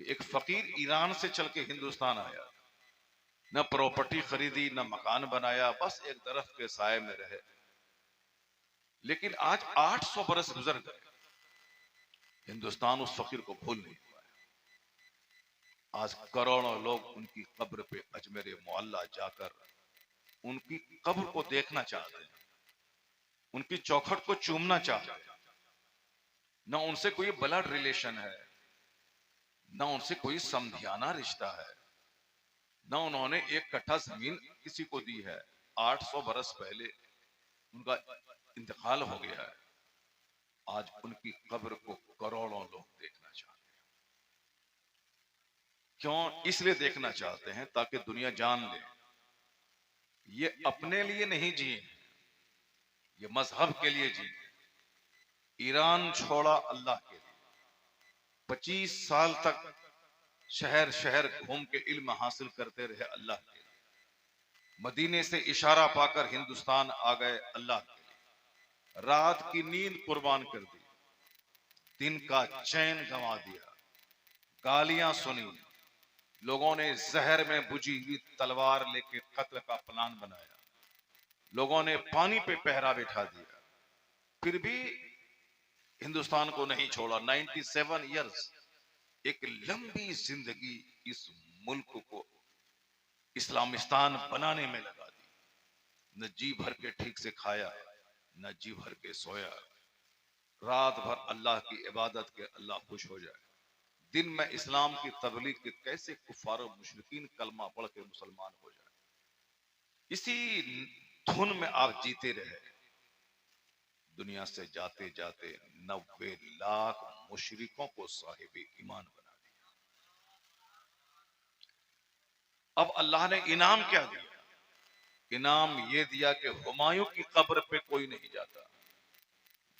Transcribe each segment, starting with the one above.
कि एक फकीर ईरान से चल के हिंदुस्तान आया, न प्रॉपर्टी खरीदी न मकान बनाया, बस एक दरख्त के साए में रहे। लेकिन आज 800 बरस गुजर गए, हिंदुस्तान उस फकीर को भूल नहीं पाया। आज करोड़ों लोग उनकी कब्र पे अजमेर मोहल्ला जाकर उनकी कब्र को देखना चाहते हैं, उनकी चौखट को चूमना चाहते हैं। न उनसे कोई ब्लड रिलेशन है, न उनसे कोई समधियाना रिश्ता है, न उन्होंने एक कट्ठा जमीन किसी को दी है। 800 बरस पहले उनका इंतकाल हो गया है। आज उनकी कब्र को करोड़ों लोग देखना चाहते हैं। क्यों? इसलिए देखना चाहते हैं ताकि दुनिया जान ले ये अपने लिए नहीं जिए, ये मजहब के लिए जिए। ईरान छोड़ा अल्लाह के लिए। 25 साल तक शहर शहर घूम के इल्म हासिल करते रहे अल्लाह के लिए। मदीने से इशारा पाकर हिंदुस्तान आ गए अल्लाह के लिए। रात की नींद कुर्बान कर दी, दिन का चैन गंवा दिया, गालियां सुनी, लोगों ने जहर में बुझी हुई तलवार लेके कत्ल का प्लान बनाया, लोगों ने पानी पे पहरा बिठा दिया, फिर भी हिंदुस्तान को नहीं छोड़ा। 97 ईयर्स, एक लंबी जिंदगी इस मुल्क को इस्लामिस्तान बनाने में लगा दी। न जी भर के ठीक से खाया, न जी भर के सोया। रात भर अल्लाह की इबादत के अल्लाह खुश हो जाए, दिन में इस्लाम की तबलीग के कैसे कुफार और मुशरिकीन कलमा पढ़ के मुसलमान हो जाए। इसी धुन में आप जीते रहे। दुनिया से जाते जाते 90 लाख मुशरिकों को साहिब ईमान बना दिया। अब अल्लाह ने इनाम क्या दिया? इनाम ये दिया कि हुमायूं की कब्र पे कोई नहीं जाता,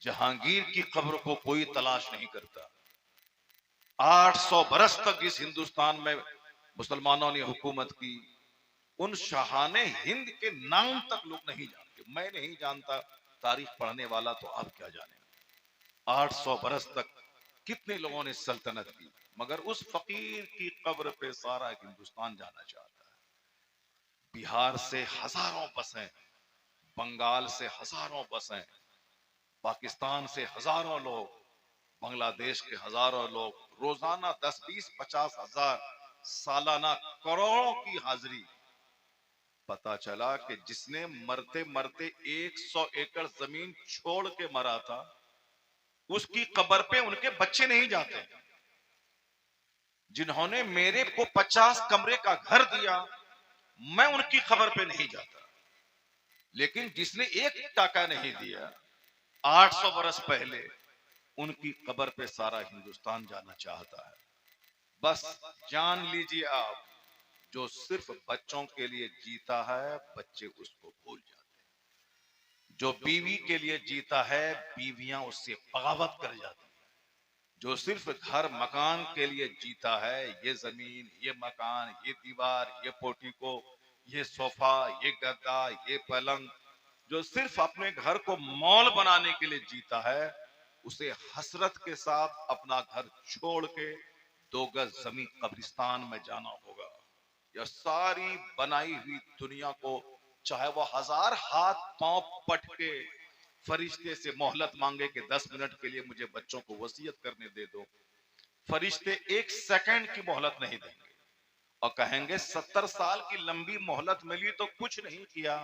जहांगीर की कब्र को कोई तलाश नहीं करता। 800 बरस तक इस हिंदुस्तान में मुसलमानों ने हुकूमत की। उन शाहाने हिंद के नाम तक लोग नहीं जानते। मैं नहीं जानता, तारीख पढ़ने वाला तो आप क्या जाने। 800 बरस तक कितने लोगों ने सल्तनत की, मगर उस फकीर की कब्र पे सारा हिंदुस्तान जाना चाहता है। बिहार से हजारों बसें, बंगाल से हजारों बसें, पाकिस्तान से हजारों लोग, बांग्लादेश के हजारों लोग, रोजाना 10, 20, 50 हजार, सालाना करोड़ों की हाजिरी। पता चला कि जिसने मरते मरते 100 एकड़ जमीन छोड़ के मरा था, उसकी कब्र पे उनके बच्चे नहीं जाते। जिन्होंने मेरे को 50 कमरे का घर दिया, मैं उनकी कब्र पे नहीं जाता। लेकिन जिसने एक टाका नहीं दिया, 800 बरस पहले उनकी कब्र पे सारा हिंदुस्तान जाना चाहता है। बस जान लीजिए आप, जो सिर्फ बच्चों के लिए जीता है, बच्चे उसको भूल जाते हैं। जो बीवी के लिए जीता है, बीवियां उससे बगावत कर जाती हैं। जो सिर्फ घर मकान के लिए जीता है, ये जमीन, ये मकान, ये दीवार, ये पोर्टिको, ये सोफा, ये गद्दा, ये पलंग, जो सिर्फ अपने घर को मॉल बनाने के लिए जीता है, उसे हसरत के साथ अपना घर छोड़ के 2 गज जमीन कब्रिस्तान में जाना होगा। यह सारी बनाई हुई दुनिया को, चाहे वो 1000 हाथ पांव पट के फरिश्ते से मोहलत मांगे कि 10 मिनट के लिए मुझे बच्चों को वसीयत करने दे दो, फरिश्ते 1 सेकंड की मोहलत नहीं देंगे और कहेंगे 70 साल की लंबी मोहलत मिली तो कुछ नहीं किया,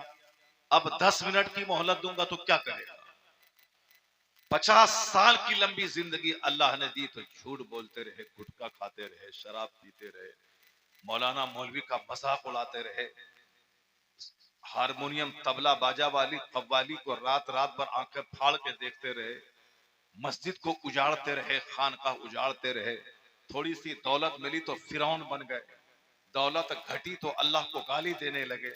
अब 10 मिनट की मोहलत दूंगा तो क्या करेगा। 50 साल की लंबी जिंदगी अल्लाह ने दी तो झूठ बोलते रहे, गुटखा खाते रहे, शराब पीते रहे, मौलाना मौलवी का मजाक उड़ाते रहे, हारमोनियम तबला बाजा वाली कव्वाली को रात रात भर आंखें फाड़ के देखते रहे, मस्जिद को उजाड़ते रहे, खानकाह उजाड़ते रहे। थोड़ी सी दौलत मिली तो फिरौन बन गए, दौलत घटी तो अल्लाह को गाली देने लगे।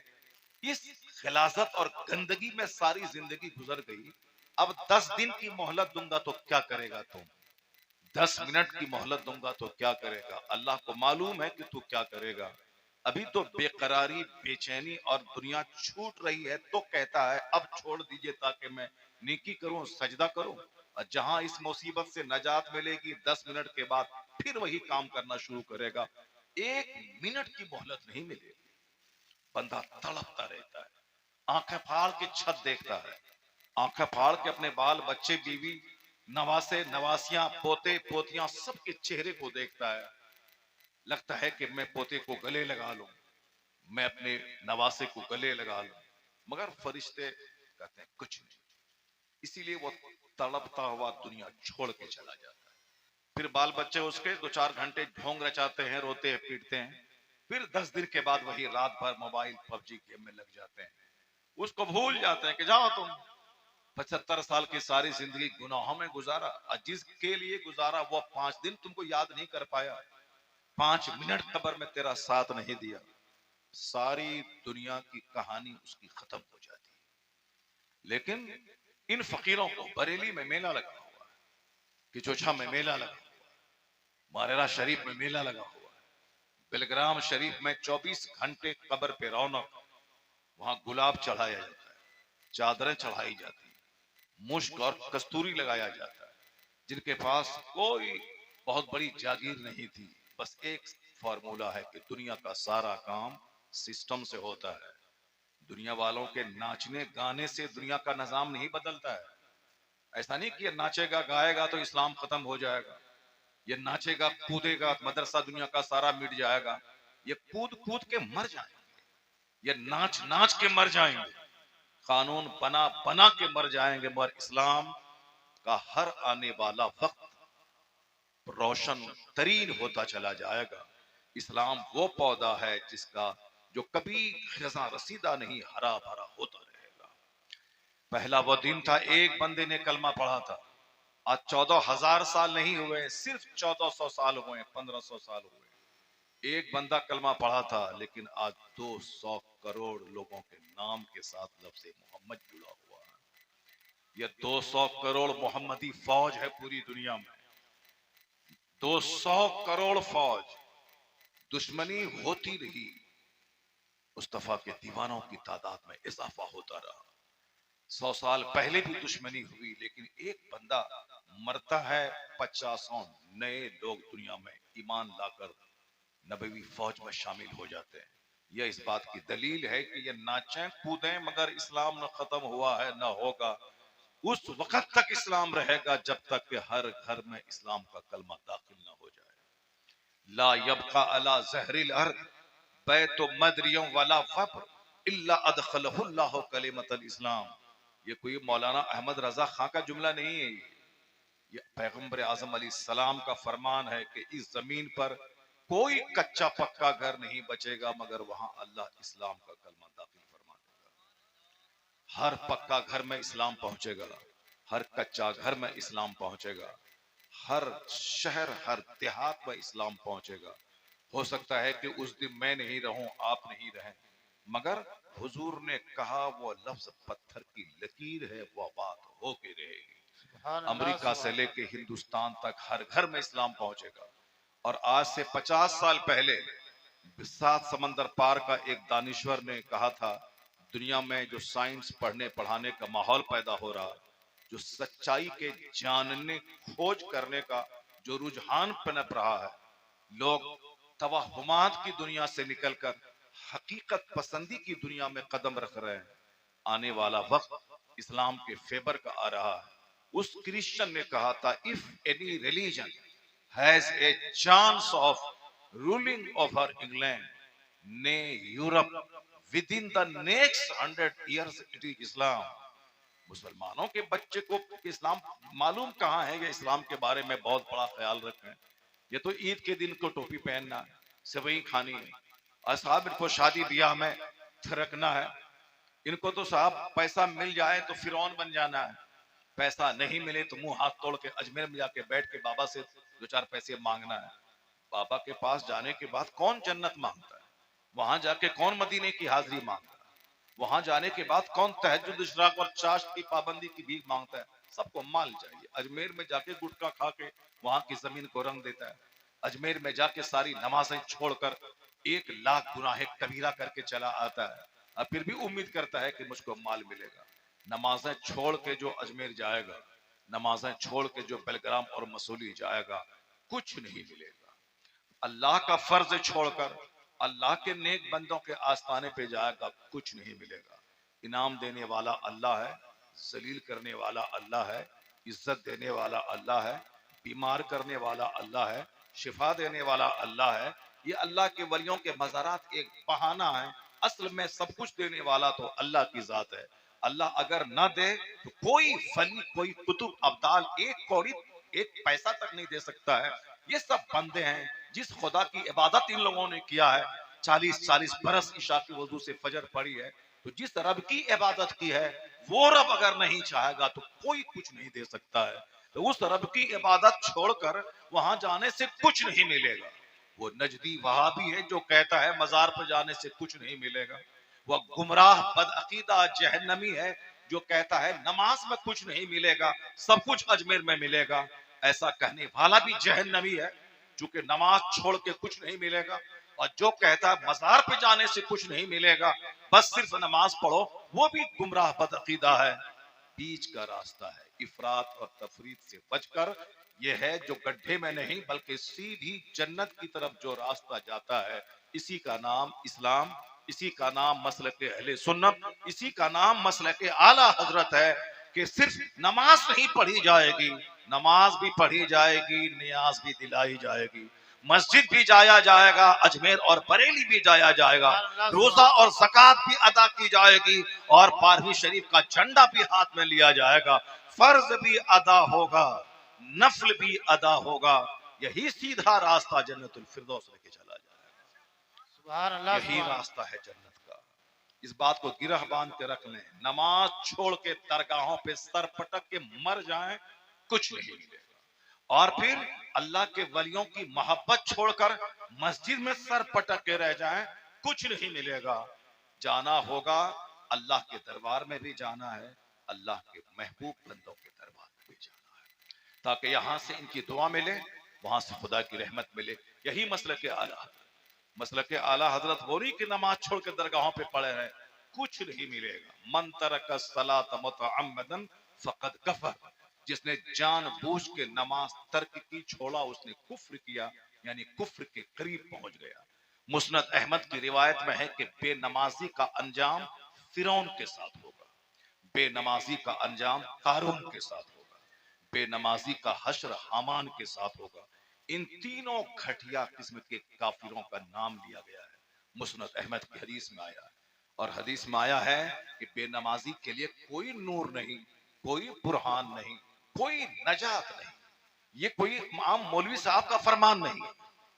इस खिलाफत और गंदगी में सारी जिंदगी गुजर गई। अब 10 दिन की मोहलत दूंगा तो क्या करेगा तुम, 10 मिनट की मोहलत दूंगा तो क्या करेगा। अल्लाह को मालूम है कि तू क्या करेगा। अभी तो बेकरारी, बेचैनी और दुनिया छूट रही है तो कहता है अब छोड़ दीजिए ताकि मैं नेकी करूं, सजदा करूं। और जहां इस मुसीबत से नजात मिलेगी 10 मिनट के बाद फिर वही काम करना शुरू करेगा। 1 मिनट की मोहलत नहीं मिलेगी। बंदा तड़पता रहता है, आंखें फाड़ के छत देखता है, आंखें फाड़ के अपने बाल बच्चे, बीवी, नवासे नवासियां, पोते पोतियां सबके चेहरे को देखता है। लगता है कि मैं पोते को गले लगा लूं, मैं अपने नवासे को गले लगा लूं, मगर फरिश्ते कहते हैं कुछ नहीं। इसीलिए वो तड़पता हुआ दुनिया छोड़ के चला जाता है। फिर बाल बच्चे उसके 2-4 घंटे ढोंग रचाते हैं, रोते हैं, पीटते हैं। फिर 10 दिन के बाद वही रात भर मोबाइल पबजी गेम में लग जाते हैं। उसको भूल जाते हैं कि जाओ तुम 75 साल की सारी जिंदगी गुनाहों में गुजारा, और जिसके लिए गुजारा वो 5 दिन तुमको याद नहीं कर पाया, 5 मिनट कब्र में तेरा साथ नहीं दिया, सारी दुनिया की कहानी उसकी खत्म हो जाती है। लेकिन इन फकीरों को बरेली में मेला लगा हुआ है, किचोछा में मेला लगा हुआ है, मारेरा शरीफ में मेला लगा हुआ है, बेलग्राम शरीफ में 24 घंटे कब्र पे रौनक। वहां गुलाब चढ़ाया जाता है, चादरें चढ़ाई जाती है, मुश्क और कस्तूरी लगाया जाता है। जिनके पास कोई बहुत बड़ी जागीर नहीं थी, बस एक फॉर्मूला है कि दुनिया का सारा काम सिस्टम से होता है। दुनिया वालों के नाचने गाने से दुनिया का निजाम नहीं बदलता है। ऐसा नहीं कि ये नाचेगा गाएगा तो इस्लाम खत्म हो जाएगा, ये नाचेगा कूदेगा मदरसा दुनिया का सारा मिट जाएगा। ये कूद कूद के मर जाएंगे, ये नाच नाच के मर जाएंगे, कानून बना बना के मर जाएंगे, मगर इस्लाम का हर आने वाला वक्त रोशन तरीन होता चला जाएगा। इस्लाम वो पौधा है जिसका जो कभी खजा रसीदा नहीं, हरा भरा होता रहेगा। पहला वो दिन था एक बंदे ने कलमा पढ़ा था। आज 14,000 साल नहीं हुए, सिर्फ 1400 साल हुए, 1500 साल हुए। एक बंदा कलमा पढ़ा था, लेकिन आज 200 करोड़ लोगों के नाम के साथ लफ्ज़ मोहम्मद जुड़ा हुआ है। यह 200 करोड़ मोहम्मदी फौज है पूरी दुनिया में। 200 करोड़ फौज, दुश्मनी होती रही, मुस्तफा के दीवानों की तादाद में इजाफा होता रहा। 100 साल पहले भी दुश्मनी हुई, लेकिन एक बंदा मरता है, 50 नए लोग दुनिया में ईमान लाकर नबवी फौज में शामिल हो जाते हैं। यह इस बात की दलील है कि ये नाचें कूदें, मगर इस्लाम न खत्म हुआ है न होगा। उस वक्त तक इस्लाम रहेगा जब तक कि हर घर में इस्लाम का कलमा दाखिल न हो जाए। ला यबका अला ज़हरिल अर्द बैतु मदरियों वला फब्र इल्ला अदखलहुल्लाहु कलिमतल इस्लाम। ये कोई मौलाना अहमद रजा खां का जुमला नहीं है, ये पैगंबर आजम अलैहिस्सलाम का फरमान है कि इस जमीन पर कोई कच्चा पक्का घर नहीं बचेगा, मगर वहां अल्लाह इस्लाम का कलमा दाखिल फरमा देगा। हर पक्का घर में इस्लाम पहुंचेगा, हर कच्चा घर में इस्लाम पहुंचेगा, हर शहर हर देहात में इस्लाम पहुंचेगा। हो सकता है कि उस दिन मैं नहीं रहूं, आप नहीं रहें, मगर हुजूर ने कहा वो लफ्ज पत्थर की लकीर है, वो बात होके रहेगी। अमेरिका से लेके हिंदुस्तान तक हर घर में इस्लाम पहुंचेगा। और आज से 50 साल पहले 7 समंदर पार का एक दानिश्वर ने कहा था, दुनिया में जो साइंस पढ़ने पढ़ाने का माहौल पैदा हो रहा, जो सच्चाई के जानने खोज करने का जो रुझान पनप रहा है, लोग तवहुमात की दुनिया से निकलकर हकीकत पसंदी की दुनिया में कदम रख रहे हैं। आने वाला वक्त इस्लाम के फेवर का आ रहा है। उस क्रिश्चियन ने कहा था, if any religion has a chance of ruling over England ने यूरोप विद इन द नेक्स्ट 100 years इट इज इस्लाम। मुसलमानों के बच्चे को इस्लाम मालूम कहाँ है, ये इस्लाम के बारे में बहुत बड़ा ख्याल रखें। ये तो ईद के दिन को टोपी पहनना है, सेवई खानी है, और साहब इनको शादी ब्याह में थिरकना है, इनको तो साहब पैसा मिल जाए तो फिरौन बन जाना है, पैसा नहीं मिले तो मुंह हाथ तोड़ के अजमेर में जाके बैठ के बाबा से 2-4 पैसे मांगना है। बाबा के पास जाने के बाद कौन जन्नत मांगता है, वहां जाके कौन मदीने की हाजिरी मांगता है, वहां जाने के बाद कौन तहज्जुद इशराक और चाश की पाबंदी की भीख मांगता है। सबको माल चाहिए। अजमेर में जाके गुटखा खा के वहां की जमीन को रंग देता है, अजमेर में जाके सारी नमाजें छोड़कर 1 लाख गुनाहे कबीरा करके चला आता है, और फिर भी उम्मीद करता है कि मुझको माल मिलेगा। नमाजें छोड़ के जो अजमेर जाएगा, नमाजें छोड़ के जो बेलग्राम और मसूली जाएगा, कुछ नहीं मिलेगा। अल्लाह का फर्ज छोड़कर अल्लाह के नेक बंदों के आस्थाने पे जाएगा, कुछ नहीं मिलेगा। इनाम देने वाला अल्लाह है, जलील करने वाला अल्लाह है, इज्जत देने वाला अल्लाह है, बीमार करने वाला अल्लाह है, शिफा देने वाला अल्लाह है। ये अल्लाह के वलियों के मज़ारात एक बहाना है, असल में सब कुछ देने वाला तो अल्लाह की जात है। अल्लाह अगर ना दे तो कोई वली, कोई कुतुब अब्दाल एक कौड़ी, एक पैसा तक नहीं दे सकता है। ये सब बंदे हैं जिस खुदा की इबादत इन लोगों ने किया है, 40-40 बरस ईशा की वजू से फजर पड़ी है, तो जिस रब की इबादत की है वो रब अगर नहीं चाहेगा तो कोई कुछ नहीं दे सकता है। तो उस रब की इबादत छोड़कर वहां जाने से कुछ नहीं मिलेगा। वो नजदी वहाबी है जो कहता है मजार पर जाने से कुछ नहीं मिलेगा। वह गुमराह बदअकीदा जहन्नमी है जो कहता है नमाज में कुछ नहीं मिलेगा, सब कुछ अजमेर में मिलेगा। ऐसा कहने वाला भी जहन्नमी है, चूंकि नमाज छोड़ के कुछ नहीं मिलेगा। और जो कहता है मजार पे जाने से कुछ नहीं मिलेगा, बस सिर्फ नमाज पढ़ो, वो भी गुमराह बदअकीदा है। बीच का रास्ता है, इफरात और तफरीत से बचकर, यह है जो गड्ढे में नहीं बल्कि सीधी जन्नत की तरफ जो रास्ता जाता है। इसी का नाम इस्लाम, इसी का नाम मसलक अहले सुन्नत, इसी का नाम मसलक आला हजरत है कि सिर्फ नमाज नहीं पढ़ी जाएगी, नमाज भी पढ़ी जाएगी, नियाज भी दिलाई जाएगी, मस्जिद भी जाया जाएगा, अजमेर और बरेली भी जाया जाएगा, रोजा और ज़कात भी अदा की जाएगी, और 12वीं शरीफ का झंडा भी हाथ में लिया जाएगा। फर्ज भी अदा होगा, नफल भी अदा होगा। यही सीधा रास्ता जन्नतुल फिरदौस लेके चला जाएगा। सुभान अल्लाह, यही सुभान रास्ता है जन्नत का। इस बात को गिरह बांध के रख लें। नमाज छोड़ के दरगाहों पे सर पटक के मर जाएं, कुछ नहीं मिलेगा। और फिर अल्लाह के वलियों की मोहब्बत छोड़कर मस्जिद में सर पटक के रह जाएं, कुछ नहीं मिलेगा। जाना होगा अल्लाह के दरबार में भी जाना है, अल्लाह के महबूब बंदों के दरबार में भी जाना है, ताकि यहां से इनकी दुआ मिले, वहां से खुदा की रहमत मिले। यही मसलक के आला हजरत, मसलक के आला हजरत वो नहीं कि नमाज छोड़ के दरगाहों पे पड़े रहे, कुछ नहीं मिलेगा। मन तरक सलात मुतअम्मदन फकद कफर, जिसने जानबूझ के नमाज तर्क की, छोड़ा, उसने कुफ्र किया, यानी कुफ्र के करीब पहुंच गया। मुस्नद अहमद की रिवायत में है कि बेनमाजी का अंजाम फिरौन के साथ होगा, बेनमाजी का अंजाम कारून के साथ होगा, बेनमाजी का हश्र हामान के साथ होगा। इन तीनों घटिया किस्म के काफिरों का नाम लिया गया है, मुस्नद अहमद की हदीस में आया है। और हदीस में आया है कि बेनमाजी के लिए कोई नूर नहीं, कोई बुरहान नहीं, कोई नजात नहीं। ये कोई आम मौलवी साहब का फरमान नहीं है,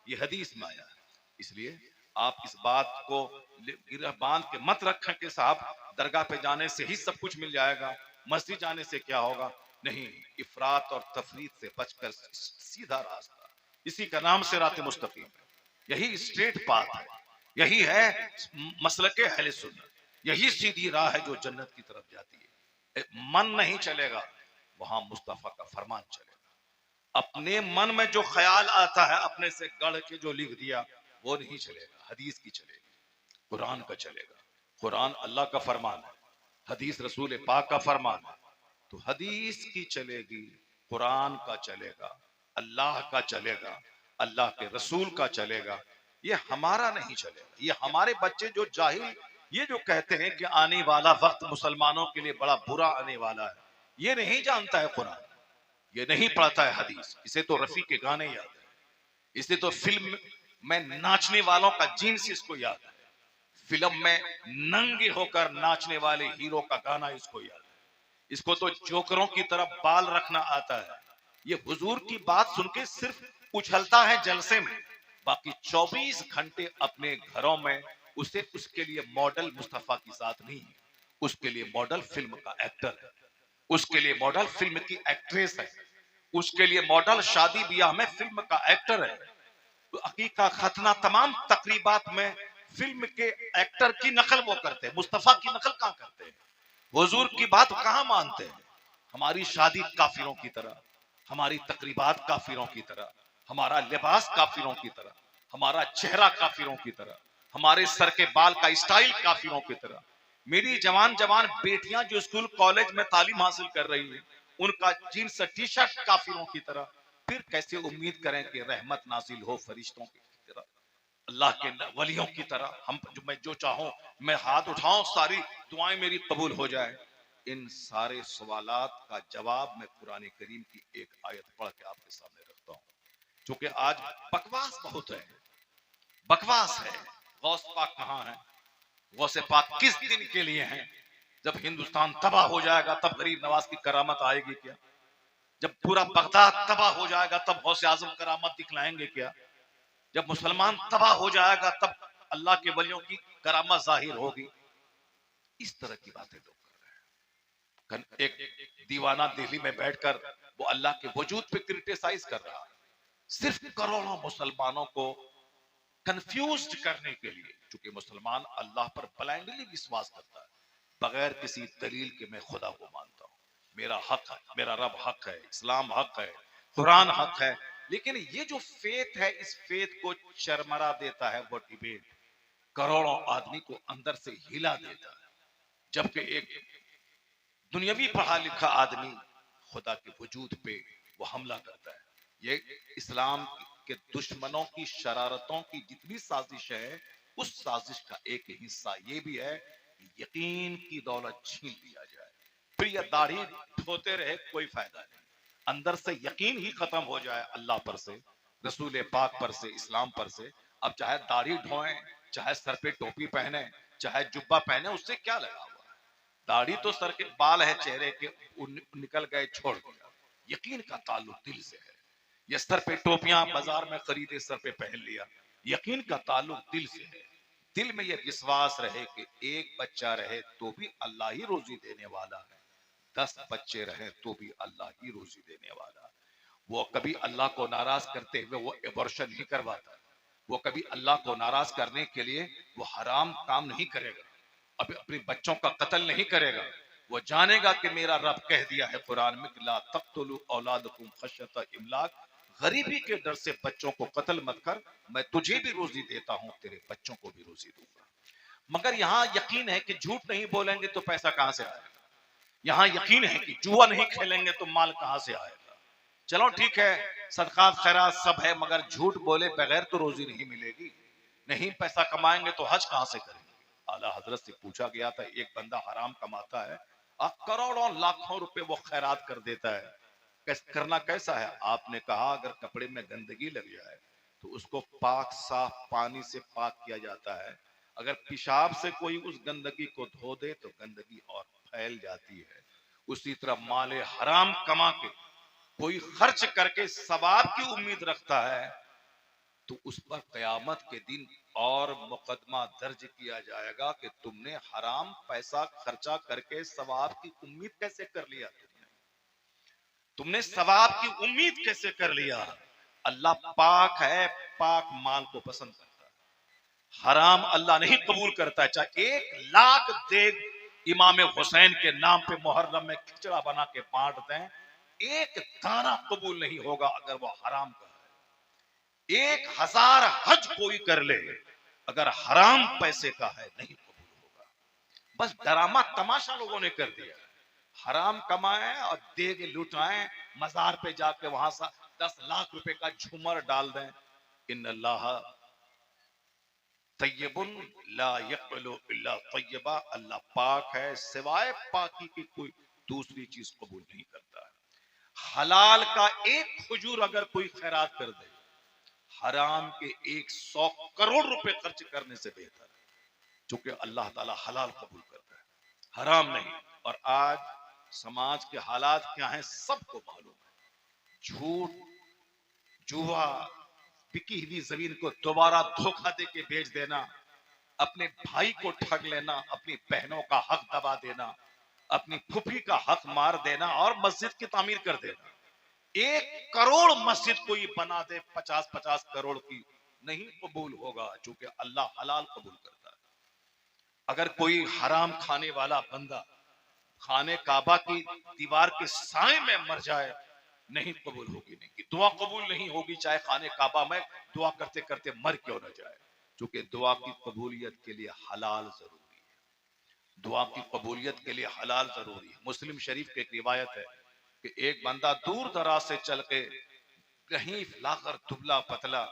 ये हदीस में आया है। इसलिए आप इस बात को गिरह बांध के मत रखें कि साहब दरगाह पे जाने से ही सब कुछ मिल जाएगा, मस्जिद जाने से क्या होगा। नहीं, इफरात और तफरीत से बचकर सीधा रास्ता, इसी का नाम सिरात मुस्तकीम है, यही स्ट्रेट पाथ है, यही है मसलक अहले सुन्नत, यही सीधी राह है जो जन्नत की तरफ जाती है। मन नहीं चलेगा, वहां मुस्तफा का फरमान चलेगा। अपने मन में जो ख्याल आता है, अपने से गढ़ के जो लिख दिया, वो नहीं चलेगा। हदीस की चलेगी, कुरान का चलेगा। कुरान अल्लाह का फरमान है, हदीस रसूल पाक का फरमान है, तो हदीस की चलेगी, कुरान का चलेगा, अल्लाह का चलेगा, अल्लाह के रसूल का चलेगा। ये हमारा नहीं चलेगा। ये हमारे बच्चे जो जाहिल, ये जो कहते हैं कि आने वाला वक्त मुसलमानों के लिए बड़ा बुरा आने वाला है, ये नहीं जानता है कुरान, ये नहीं पढ़ता है हदीस। इसे तो रफी के गाने याद है, इसे तो फिल्म में नाचने वालों का जीन्स इसको याद है, फिल्म में नंगे होकर नाचने वाले हीरो का गाना इसको याद है, इसको तो जोकरों की तरफ बाल रखना आता है। ये हुजूर की बात सुन के सिर्फ उछलता है जलसे में, बाकी 24 घंटे अपने घरों में उसे, उसके लिए मॉडल मुस्तफा की साथ नहीं है, उसके लिए मॉडल फिल्म का एक्टर है, उसके लिए मॉडल फिल्म की एक्ट्रेस है, उसके लिए मॉडल शादी ब्याह में फिल्म का एक्टर है। तो अकीका, खतना, तमाम तकरीबात में फिल्म के एक्टर की नकल वो करते हैं, मुस्तफा की नकल कहां करते हैं, हुजूर की बात कहां मानते हैं। हमारी शादी काफिरों की तरह, हमारी तकरीबात काफिरों की तरह, हमारा लिबास काफिरों की तरह, हमारा चेहरा काफिरों की तरह, हमारे सर के बाल का स्टाइल काफिरों की तरह। मेरी जवान जवान बेटियां जो स्कूल कॉलेज में तालीम हासिल कर रही हैं, उनका जीन्स टी शर्ट काफिरों की तरह। फिर कैसे उम्मीद करें कि रहमत नाजिल हो फरिश्तों की तरह, अल्लाह के वलियों की तरह, हम मैं जो चाहूं मैं हाथ उठाऊं सारी दुआएं मेरी कबूल हो जाए। इन सारे सवालात का जवाब मैं कुरान करीम की एक आयत पढ़ के आपके सामने रखता हूं, क्योंकि आज बकवास बहुत है, बकवास है। गौस पाक कहां है? गौसे पाक किस दिन के लिए हैं? जब हिंदुस्तान तबाह हो जाएगा तब गरीब नवाज की करामत आएगी क्या? जब पूरा बगदाद तबाह हो जाएगा तब गौसे आजम करामत दिखलाएंगे क्या? जब मुसलमान तबाह हो जाएगा तब अल्लाह के वलियों की करामत जाहिर होगी। इस तरह की बातें लोग कर रहे हैं। एक दीवाना दिल्ली में बैठकर वो अल्लाह के वजूद पे क्रिटिसाइज कर रहा है, सिर्फ करोड़ों मुसलमानों को कंफ्यूज करने के लिए, क्योंकि मुसलमान अल्लाह पर ब्लाइंडली विश्वास करता है, बगैर किसी दलील के मैं खुदा को मानता हूँ, मेरा हक है, मेरा रब हक है, इस्लाम हक है, कुरान हक है। लेकिन ये जो फेथ है, इस फेथ को चरमरा देता है वो डिबेट, करोड़ों आदमी को अंदर से हिला देता है। जबकि एक दुनियावी पढ़ा लिखा आदमी खुदा के वजूद पे वो हमला करता है। ये इस्लाम के दुश्मनों की शरारतों की जितनी साजिश है, उस साजिश का एक हिस्सा ये भी है कि यकीन की दौलत छीन लिया जाए। फिर यह दाढ़ी धोते रहे कोई फायदा नहीं, अंदर से यकीन ही खत्म हो जाए अल्लाह पर से, रसूल पाक पर से, इस्लाम पर से। अब चाहे दाढ़ी ढोएं, चाहे सर पे टोपी पहने, चाहे जुब्बा पहने, उससे क्या लगा हुआ है? दाढ़ी तो सर के बाल है चेहरे के, निकल गए छोड़ दिया। यकीन का ताल्लुक दिल से है। ये सर पे टोपियां बाजार में खरीदे, सर पे पहन लिया, यकीन का ताल्लुक दिल से है। दिल में यह विश्वास रहे कि एक बच्चा रहे तो भी अल्लाह ही रोजी देने वाला है, 10 बच्चे रहे तो भी अल्लाह ही रोजी देने वाला है। वो कभी अल्लाह को नाराज करते हुए वो एबॉर्शन नहीं करवाता, वो कभी अल्लाह को नाराज करने के लिए वो हराम काम नहीं करेगा, अब अपने बच्चों का कत्ल नहीं करेगा। वो जानेगा कि मेरा रब कह दिया है कुरान में कि ला तक़्तुलू औलादकुम खश्यत इमलाक, गरीबी के डर से बच्चों को कत्ल मत कर, मैं तुझे भी रोजी देता हूं, तेरे बच्चों को भी रोजी दूंगा। मगर यहाँ यकीन है कि झूठ नहीं बोलेंगे तो पैसा कहां से आएगा, यहाँ यकीन है कि जुआ नहीं खेलेंगे तो माल कहां से आएगा। चलो ठीक है, सदकात खैरात सब है, मगर झूठ बोले बगैर तो रोजी नहीं मिलेगी। नहीं पैसा कमाएंगे तो हज कहां से करेंगे? आला हजरत से पूछा गया था, एक बंदा हराम कमाता है और करोड़ों लाखों रुपए वो खैरात कर देता है, करना कैसा है? आपने कहा अगर कपड़े में गंदगी लग जाए तो उसको पाक साफ पानी से पाक किया जाता है, अगर पेशाब से कोई उस गंदगी को धो दे तो गंदगी और फैल जाती है। उसी तरह माले हराम कमा के कोई खर्च करके सवाब की उम्मीद रखता है तो उस पर कयामत के दिन और मुकदमा दर्ज किया जाएगा कि तुमने हराम पैसा खर्चा करके सवाब की उम्मीद कैसे कर लिया, तुमने सवाब की उम्मीद कैसे कर लिया। अल्लाह पाक है, पाक माल को पसंद करता है, हराम अल्लाह नहीं कबूल करता है। चाहे 1 लाख देग इमाम हुसैन के नाम पे मुहर्रम में खिचड़ा बना के बांट दें, एक दाना कबूल नहीं होगा अगर वो हराम का है। 1000 हज कोई कर ले, अगर हराम पैसे का है नहीं कबूल होगा। बस ड्रामा तमाशा लोगों ने कर दिया, हराम कमाए और देग लुटाएं, मजार पे जाके वहां से 10 लाख रुपए का झूमर डाल दें। इन अल्लाह तय्यबुन ला यक़बलु इल्ला तय्यबा, अल्लाह पाक है, सिवाय पाकी की कोई दूसरी चीज कबूल नहीं करता है। हलाल का एक खजूर अगर कोई खैरात कर दे, हराम के 100 करोड़ रुपए खर्च करने से बेहतर है, क्योंकि अल्लाह ताला हलाल कबूल करता है, हराम नहीं। और आज समाज के हालात क्या हैं सबको मालूम है। झूठ, जुआ, बिकी हुई जमीन को दोबारा धोखा दे के बेच देना, अपने भाई को ठग लेना, अपनी बहनों का हक दबा देना, अपनी फूफी का हक मार देना और मस्जिद की तामीर कर देना। 1 करोड़ मस्जिद कोई बना दे 50-50 करोड़ की, नहीं कबूल होगा, चूंकि अल्लाह हलाल कबूल करता है। अगर कोई हराम खाने वाला बंदा खाने काबा की दीवार के साए में मर जाए, नहीं कबूल होगी, नहीं कि दुआ कबूल नहीं होगी, चाहे खाने काबा में दुआ करते करते मर क्यों न जाए, क्योंकि दुआ की कबूलियत के लिए हलाल जरूरी है। दुआ की कबूलियत के लिए हलाल जरूरी है। मुस्लिम शरीफ की एक रिवायत है कि एक बंदा दूर दराज से चल के कहीं लाकर दुबला पतला,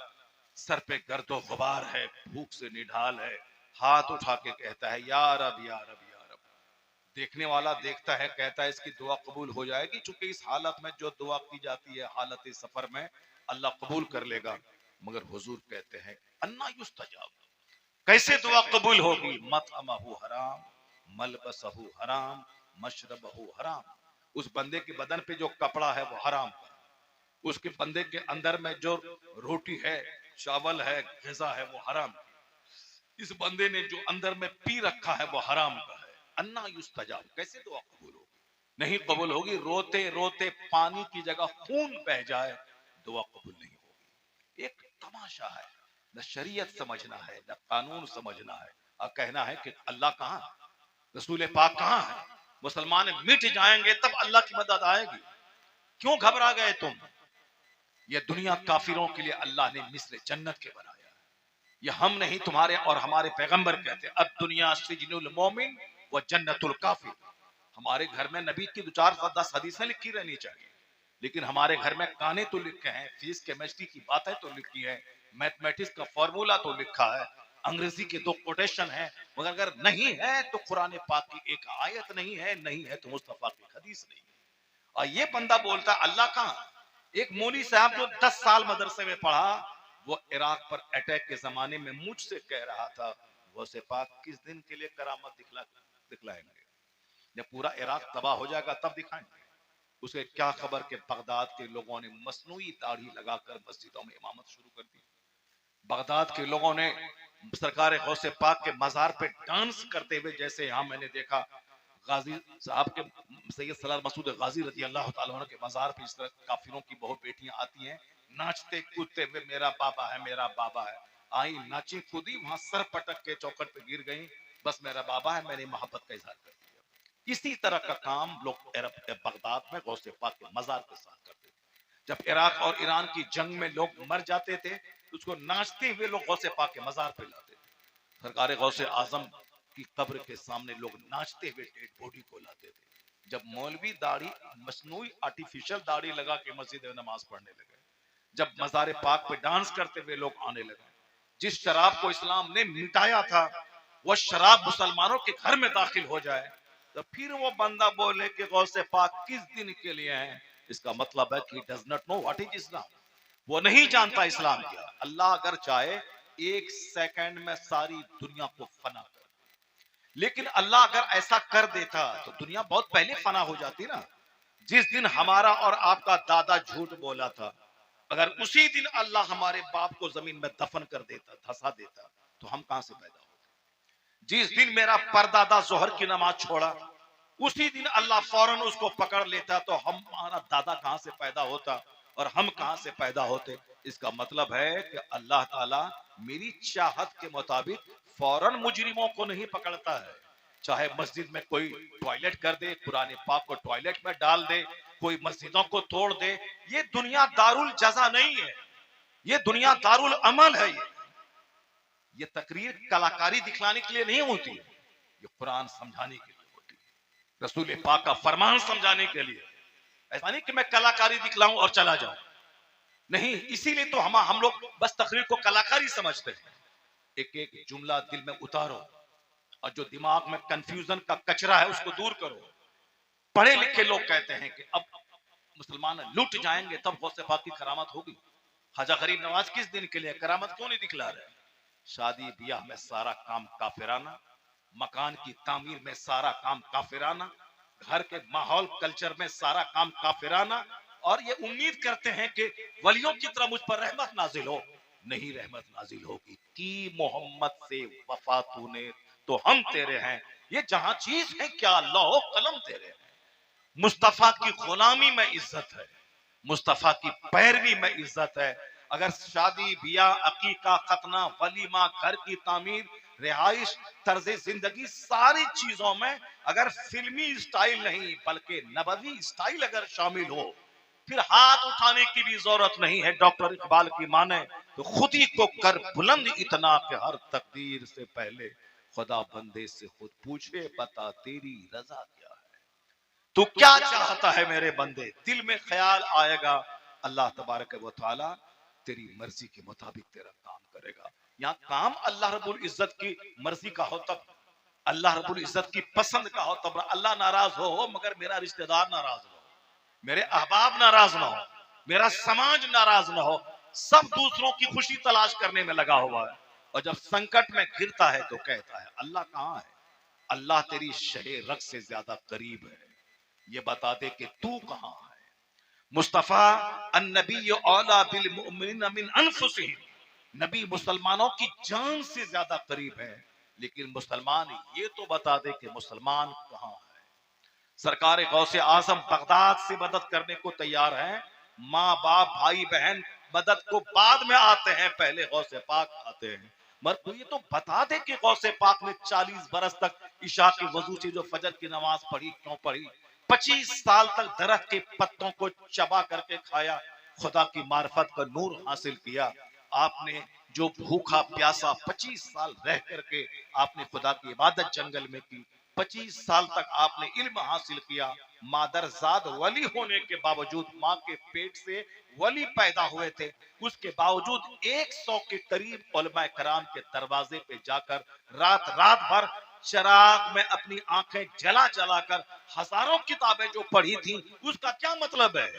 सर पे गर्दो गुबार है, भूख से निढाल है, हाथ उठा के कहता है या रब या रब या रब। देखने वाला देखता है, कहता है इसकी दुआ कबूल हो जाएगी, चूंकि इस हालत में जो दुआ की जाती है हालत सफर में, अल्लाह कबूल कर लेगा। मगर हुजूर कहते हैं अन्ना युस्तजाब, कैसे दुआ कबूल होगी? मतअमहु हराम, मलबसहु हराम, मशरबहु हराम। उस बंदे के बदन पे जो कपड़ा है वो हराम का, उसके बंदे के अंदर में जो रोटी है, चावल है, ग़िज़ा है, वो हराम की। इस बंदे ने जो अंदर में पी रखा है वो हराम का है। अन्ना युस्तजाब, कैसे दुआ कबूल होगी? नहीं कबूल होगी। रोते रोते पानी की जगह खून बह जाए, दुआ कबूल नहीं होगी। एक तमाशा है, न शरीयत समझना है, न कानून समझना है, और कहना है कि अल्लाह कहां, रसूल पाक कहां है? मुसलमान मिट जाएंगे तब अल्लाह की मदद आएगी। क्यों घबरा गए तुम? ये दुनिया काफिरों के लिए अल्लाह ने मिस्र जन्नत के बनाया। ये हम नहीं, तुम्हारे और हमारे पैगंबर कहते हैं अब दुनिया सिजनुल मोमिन व जन्नतुल काफिर। हमारे घर में नबी की 2-4-10 हदीसें लिखी रहनी चाहिए, लेकिन हमारे घर में गाने तो लिखे हैं, फिजिक्स केमिस्ट्री की बातें तो लिखी है, मैथमेटिक्स का फॉर्मूला तो लिखा है, अंग्रेजी के 2 कोटेशन है, मगर अगर नहीं है तो कुरान पाक की एक आयत नहीं है, नहीं है तो मुस्तफा की हदीस नहीं है। और ये बंदा बोलता अल्लाह कहां? एक मौली साहब जो 10 साल मदरसे में पढ़ा, वो इराक पर अटैक के जमाने में मुझसे कह रहा था गौसे पाक किस दिन के लिए करामत दिखलाएंगे? जब पूरा इराक तबाह हो जाएगा तब दिखाएंगे। उसे क्या खबर कि बगदाद के लोगों ने मसनूई दाढ़ी लगाकर मस्जिदों में इमामत शुरू कर दी। बगदाद के लोगों ने सरकार गौसे पाक के मजार पे डांस करते हुए, जैसे यहां मैंने देखा गाजी साहब के, सैयद सलार मसूद गाजी रजी अल्लाह ताला अन्हु के मजार पे इस तरह काफिरों की बहुत बेटियां आती हैं, नाचते कूदते हुए मेरा बाबा है मेरा बाबा है। आई नाची कूदी, वहां सर पटक के चौखट पे गिर गई, बस मेरा बाबा है, मैंने मोहब्बत का इजहार कर दिया। इसी तरह का काम लोग बगदाद में गौसे पाक के मजार के साथ करते थे। जब इराक और ईरान की जंग में लोग मर जाते थे तो उसको नाचते हुए लोग गौसे पाक के मजार पे लाते थे। सरकार गौसे आजम की कब्र के सामने लोग नाचते हुए डेड बॉडी को लाते थे। जब मौलवी दाढ़ी, मसनूई आर्टिफिशियल दाढ़ी लगा के मस्जिद में नमाज पढ़ने लगे, जब मजार पाक पे डांस करते हुए लोग आने लगे, जिस शराब को इस्लाम ने मिटाया था वह शराब मुसलमानों के घर में दाखिल हो जाए, तो फिर वो बंदा बोले कि गौसे पाक किस दिन के लिए है, इसका मतलब है कि does not know what is इस्लाम। वो नहीं जानता इस्लाम क्या। अल्लाह अगर चाहे 1 सेकंड में सारी दुनिया को फना कर, लेकिन अल्लाह अगर ऐसा कर देता तो दुनिया बहुत पहले फना हो जाती ना। जिस दिन हमारा और आपका दादा झूठ बोला था, अगर उसी दिन अल्लाह हमारे बाप को जमीन में दफन कर देता, धसा देता, तो हम कहां से पैदा होते? जिस दिन मेरा परदादा जोहर की नमाज छोड़ा, उसी दिन अल्लाह फौरन उसको पकड़ लेता, तो हमारा दादा कहां से पैदा होता और हम कहां से पैदा होते? इसका मतलब है कि अल्लाह ताला मेरी चाहत के मुताबिक फौरन मुजरिमों को नहीं पकड़ता है। चाहे मस्जिद में कोई टॉयलेट कर दे, कुरान पाक को टॉयलेट में डाल दे, कोई मस्जिदों को तोड़ दे, ये दुनिया दारुल जजा नहीं है, ये दुनिया दारुल अमल है। ये तकरीर कलाकारी दिखलाने के लिए नहीं होती, ये कुरान समझाने के लिए होती है, रसूल पाक का फरमान समझाने के लिए। ऐसा नहीं कि मैं कलाकारी दिखलाऊं और चला जाऊं, नहीं। इसीलिए तो हम लोग बस तकरीर को कलाकारी समझते हैं। एक एक जुमला दिल में उतारो और जो दिमाग में कंफ्यूजन का कचरा है उसको दूर करो। पढ़े लिखे लोग कहते हैं कि अब मुसलमान लूट जाएंगे तब गौसे पाक की करामत होगी। खाजा गरीब नवाज किस दिन के लिए करामत क्यों नहीं दिखला रहे? शादी ब्याह में सारा काम काफिराना, मकान की तामीर में सारा काम काफिराना, घर के माहौल कल्चर में सारा काम काफिराना, और ये उम्मीद करते हैं कि वलियों की तरह मुझ पर रहमत नाजिल हो। नहीं, रहमत नाजिल होगी कि मोहम्मद से वफा तूने तो हम तेरे हैं। ये जहां चीज है क्या लौह कलम तेरे हैं। मुस्तफा की गुलामी में इज्जत है, मुस्तफा की पैरवी में इज्जत है। अगर शादी ब्याह अकीका खतना वलीमा घर की तामीर रिहाइश तर्ज जिंदगी सारी चीजों में अगर फिल्मी स्टाइल नहीं बल्कि नबवी स्टाइल अगर शामिल हो, फिर हाथ उठाने की भी जरूरत नहीं है। डॉक्टर इकबाल की माने तो खुद ही को कर बुलंद इतना कि हर तकदीर से पहले खुदा बंदे से खुद पूछे बता तेरी रजा क्या है। तू क्या चाहता है मेरे बंदे? दिल में ख्याल आएगा अल्लाह तबारक व तआला तेरी मर्जी के मुताबिक तेरा काम करेगा। यहाँ काम अल्लाह रब्बुल इज्जत की मर्जी का हो तब, अल्लाह रब्बुल इज्जत की पसंद का हो तब। अल्लाह नाराज हो मगर मेरा रिश्तेदार नाराज ना हो, मेरे अहबाब नाराज ना हो, मेरा समाज नाराज ना हो, सब दूसरों की खुशी तलाश करने में लगा हुआ है। और जब संकट में गिरता है तो कहता है अल्लाह कहाँ है? अल्लाह तेरी शहे रग से ज्यादा करीब है, ये बता दे कि तू कहाँ है। मुस्तफा अन्नबी औला बिल मुमिनीन मिन अनफुसिहिम, नबी मुसलमानों की जान से ज्यादा करीब है, लेकिन मुसलमान ये तो बता दे कि मुसलमान कहाँ है। सरकार गौसे आजम बगदाद से मदद करने को तैयार है, माँ बाप भाई बहन मदद को बाद में आते हैं, पहले गौसे पाक आते हैं। मगर तू ये तो बता दे कि गौसे पाक ने 40 बरस तक ईशा की वजू से जो फजर की नमाज पढ़ी क्यों पढ़ी? 25 साल तक दरख्त के पत्तों को चबा करके खाया, खुदा की मार्फत का नूर हासिल किया। आपने जो भूखा प्यासा 25 साल रह करके आपने खुदा की इबादत जंगल में की, 25 साल तक आपने इल्म हासिल किया, मादरजाद वली होने के बावजूद, माँ के पेट से वली पैदा हुए थे, उसके बावजूद 100 के करीब उलमा कराम के दरवाजे पे जाकर रात रात भर चराग में अपनी आंखें जला जला कर हजारों किताबें जो पढ़ी थी, उसका क्या मतलब है?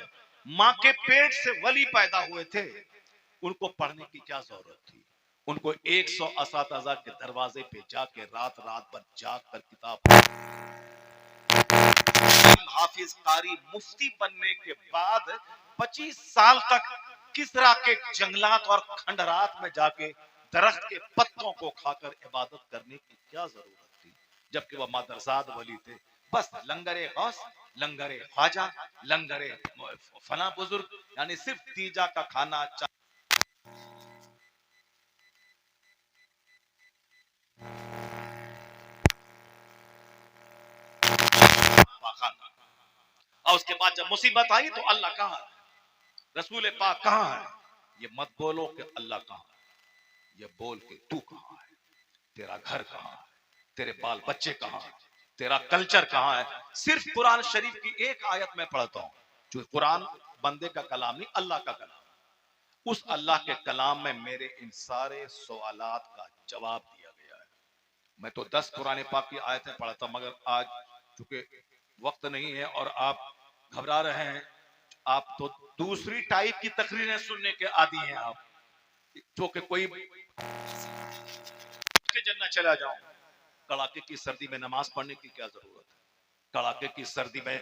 माँ के पेट से वली पैदा हुए थे, उनको पढ़ने की क्या जरूरत थी? उनको 100 असातिज़ा के दरवाजे पे जाके रात रात भर जाग कर किताब, हाफिज कारी मुफ्ती बनने के बाद 25 साल तक किसरा के जंगलात और खंडरात में जाके दरख्त के पत्तों को खाकर इबादत करने की क्या जरूरत थी, जबकि वह मादरसाद वली थे। बस लंगरे गौस, लंगरे ख्वाजा, लंगरे फला बुजुर्ग, यानी सिर्फ तीजा का खाना, पाखाना। और उसके बाद जब मुसीबत आई तो अल्लाह कहाँ है, रसूल पाक कहाँ है? ये मत बोलो कि अल्लाह कहाँ है, ये बोल के तू कहाँ है, तेरा घर कहाँ है, तेरे बाल बच्चे कहाँ है, तेरा कल्चर कहाँ है। सिर्फ कुरान शरीफ की एक आयत में पढ़ता हूं, जो कुरान बंदे का कलाम नहीं, अल्लाह का कलाम, उस अल्लाह के कलाम में मेरे इन सारे सवालात का जवाब दिया गया है। मैं तो 10 कुरान पाक की आयतें पढ़ता, मगर आज चूंकि वक्त नहीं है और आप घबरा रहे हैं, आप तो दूसरी टाइप की तकरीरें सुनने के आदी हैं आप, जो कि कोई के जन्नत चला जाऊं। कड़ाके की सर्दी में नमाज पढ़ने की क्या जरूरत है? कड़ाके की सर्दी में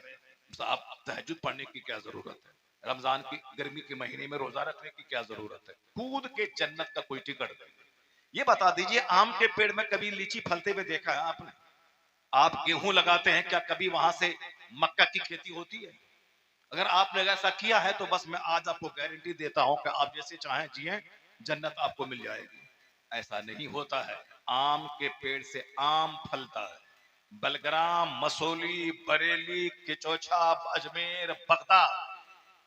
आप तहज्जुद पढ़ने की क्या जरूरत है? रमजान की गर्मी के महीने में रोजा रखने की क्या जरूरत है? कूद के जन्नत का कोई टिकट नहीं। ये बता दीजिए, आम के पेड़ में कभी लीची फलते हुए देखा है आपने? आप गेहूं लगाते हैं, क्या कभी वहां से मक्का की खेती होती है? अगर आपने ऐसा किया है तो बस मैं आज आपको गारंटी देता हूं कि आप जैसे चाहें जिए, जन्नत आपको मिल जाएगी। ऐसा नहीं होता है। आम के पेड़ से आम फलता है। बलग्राम, मसूली, बरेली, किचौछा, अजमेर, बगदाद,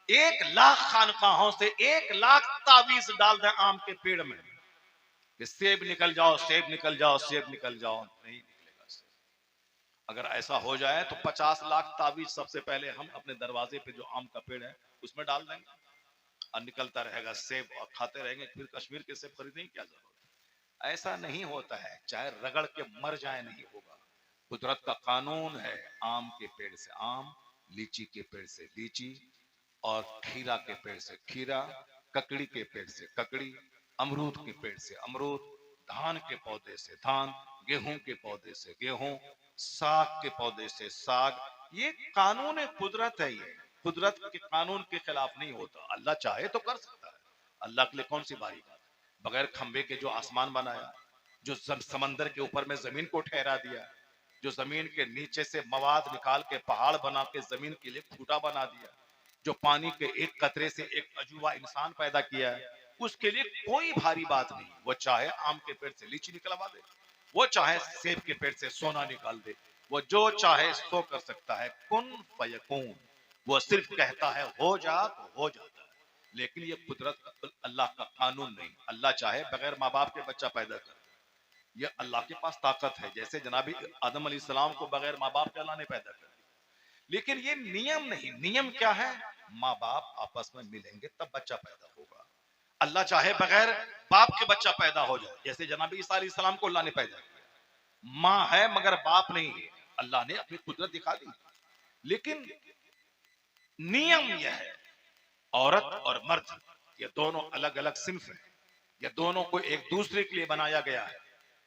1 लाख खानकाहों से 1 लाख तावीज डाल दें आम के पेड़ में कि सेब निकल जाओ, सेब निकल जाओ, सेब निकल जाओ, नहीं निकलेगा सेब। अगर ऐसा हो जाए तो 50 लाख तावीज सबसे पहले हम अपने दरवाजे पे जो आम का पेड़ है उसमें डाल देंगे और निकलता रहेगा सेब, और खाते रहेंगे। फिर कश्मीर के सेब खरीदने की क्या जरूरत है? ऐसा नहीं होता है, चाहे रगड़ के मर जाए नहीं होगा। कुदरत का कानून है, आम के पेड़ से आम, लीची के पेड़ से लीची, और खीरा के पेड़ से खीरा, ककड़ी के पेड़ से ककड़ी, अमरूद के पेड़ से अमरूद, धान के पौधे से धान, गेहूं के पौधे से गेहूं, साग के पौधे से साग। ये कानून कुदरत है, ये कुदरत के कानून के खिलाफ नहीं होता। अल्लाह चाहे तो कर सकता है, अल्लाह के लिए कौन सी बारी बात है। बगैर खंबे के जो आसमान बनाया, जो समंदर के ऊपर में जमीन को ठहरा दिया, जो जमीन के नीचे से मवाद निकाल के पहाड़ बना के जमीन के लिए खूंटा बना दिया, जो पानी के एक कतरे से एक अजूबा इंसान पैदा किया है, उसके लिए कोई भारी बात नहीं। वो चाहे आम के पेड़ से लीची निकलवा दे, वो चाहे सेब के पेड़ से सोना निकाल दे, वो जो चाहे सो कर सकता है। कुन फयकून, वो सिर्फ कहता है हो जा तो हो जाता है। लेकिन ये कुदरत अल्लाह का कानून नहीं। अल्लाह चाहे बगैर माँ बाप के बच्चा पैदा कर, ये अल्लाह के पास ताकत है। जैसे जनाबी आदम अलैहिस्सलाम को बगैर माँ बाप के अल्लाह ने पैदा कर दिया। लेकिन ये नियम नहीं। नियम क्या है? माँ बाप आपस में मिलेंगे तब बच्चा पैदा होगा। अल्लाह चाहे बगैर बाप के बच्चा पैदा हो जाए, जैसे जनाब ईसा अलैहिस्सलाम को अल्लाह ने पैदा किया, माँ है मगर बाप नहीं है, अल्लाह ने अपनी कुदरत दिखा दी। लेकिन नियम यह है, औरत और मर्द ये दोनों अलग अलग सिंफ हैं, ये दोनों को एक दूसरे के लिए बनाया गया है।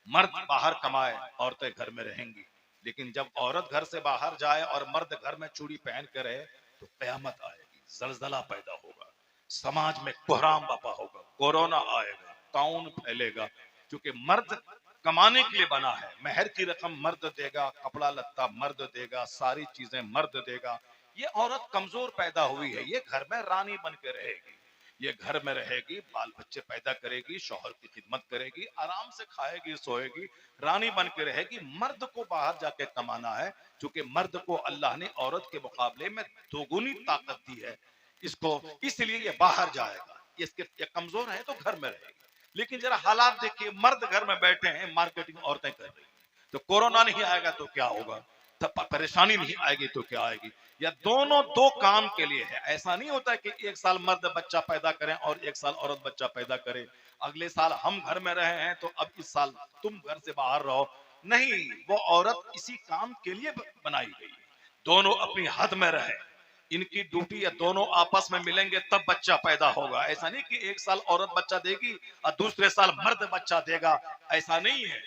मर्द बाहर कमाए, औरतें घर में रहेंगी। लेकिन जब औरत घर से बाहर जाए और मर्द घर में चूड़ी पहन कर रहे तो कयामत आएगी, जलजला पैदा होगा, समाज में कोहराम बपा होगा, कोरोना आएगा, ताउन फैलेगा। क्योंकि मर्द कमाने के लिए बना है, मेहर की रकम मर्द देगा, कपड़ा लत्ता मर्द देगा, सारी चीजें मर्द देगा। ये औरत कमजोर पैदा हुई है, ये घर में रानी बन के रहेगी, ये घर में रहेगी, बाल बच्चे पैदा करेगी, शौहर की खिदमत करेगी, आराम से खाएगी सोएगी, रानी बन के रहेगी। मर्द को बाहर जाके कमाना है, क्योंकि मर्द को अल्लाह ने औरत के मुकाबले में दोगुनी ताकत दी है इसको, इसलिए ये बाहर जाएगा। ये कमजोर है तो घर में रहेगी। लेकिन जरा हालात देखिए, मर्द घर में बैठे हैं, मार्केटिंग औरतें कर रही, तो कोरोना नहीं आएगा तो क्या होगा, तब परेशानी नहीं आएगी तो क्या आएगी। या दोनों दो काम के लिए है। ऐसा नहीं होता है कि एक साल मर्द बच्चा पैदा करें और एक साल औरत बच्चा पैदा करे, अगले साल हम घर में रहे हैं तो अब इस साल तुम घर से बाहर रहो, नहीं, वो औरत इसी काम के लिए बनाई गई। दोनों अपनी हद में रहे, इनकी ड्यूटी या दोनों आपस में मिलेंगे तब बच्चा पैदा होगा। ऐसा नहीं कि एक साल औरत बच्चा देगी और दूसरे साल मर्द बच्चा देगा, ऐसा नहीं है।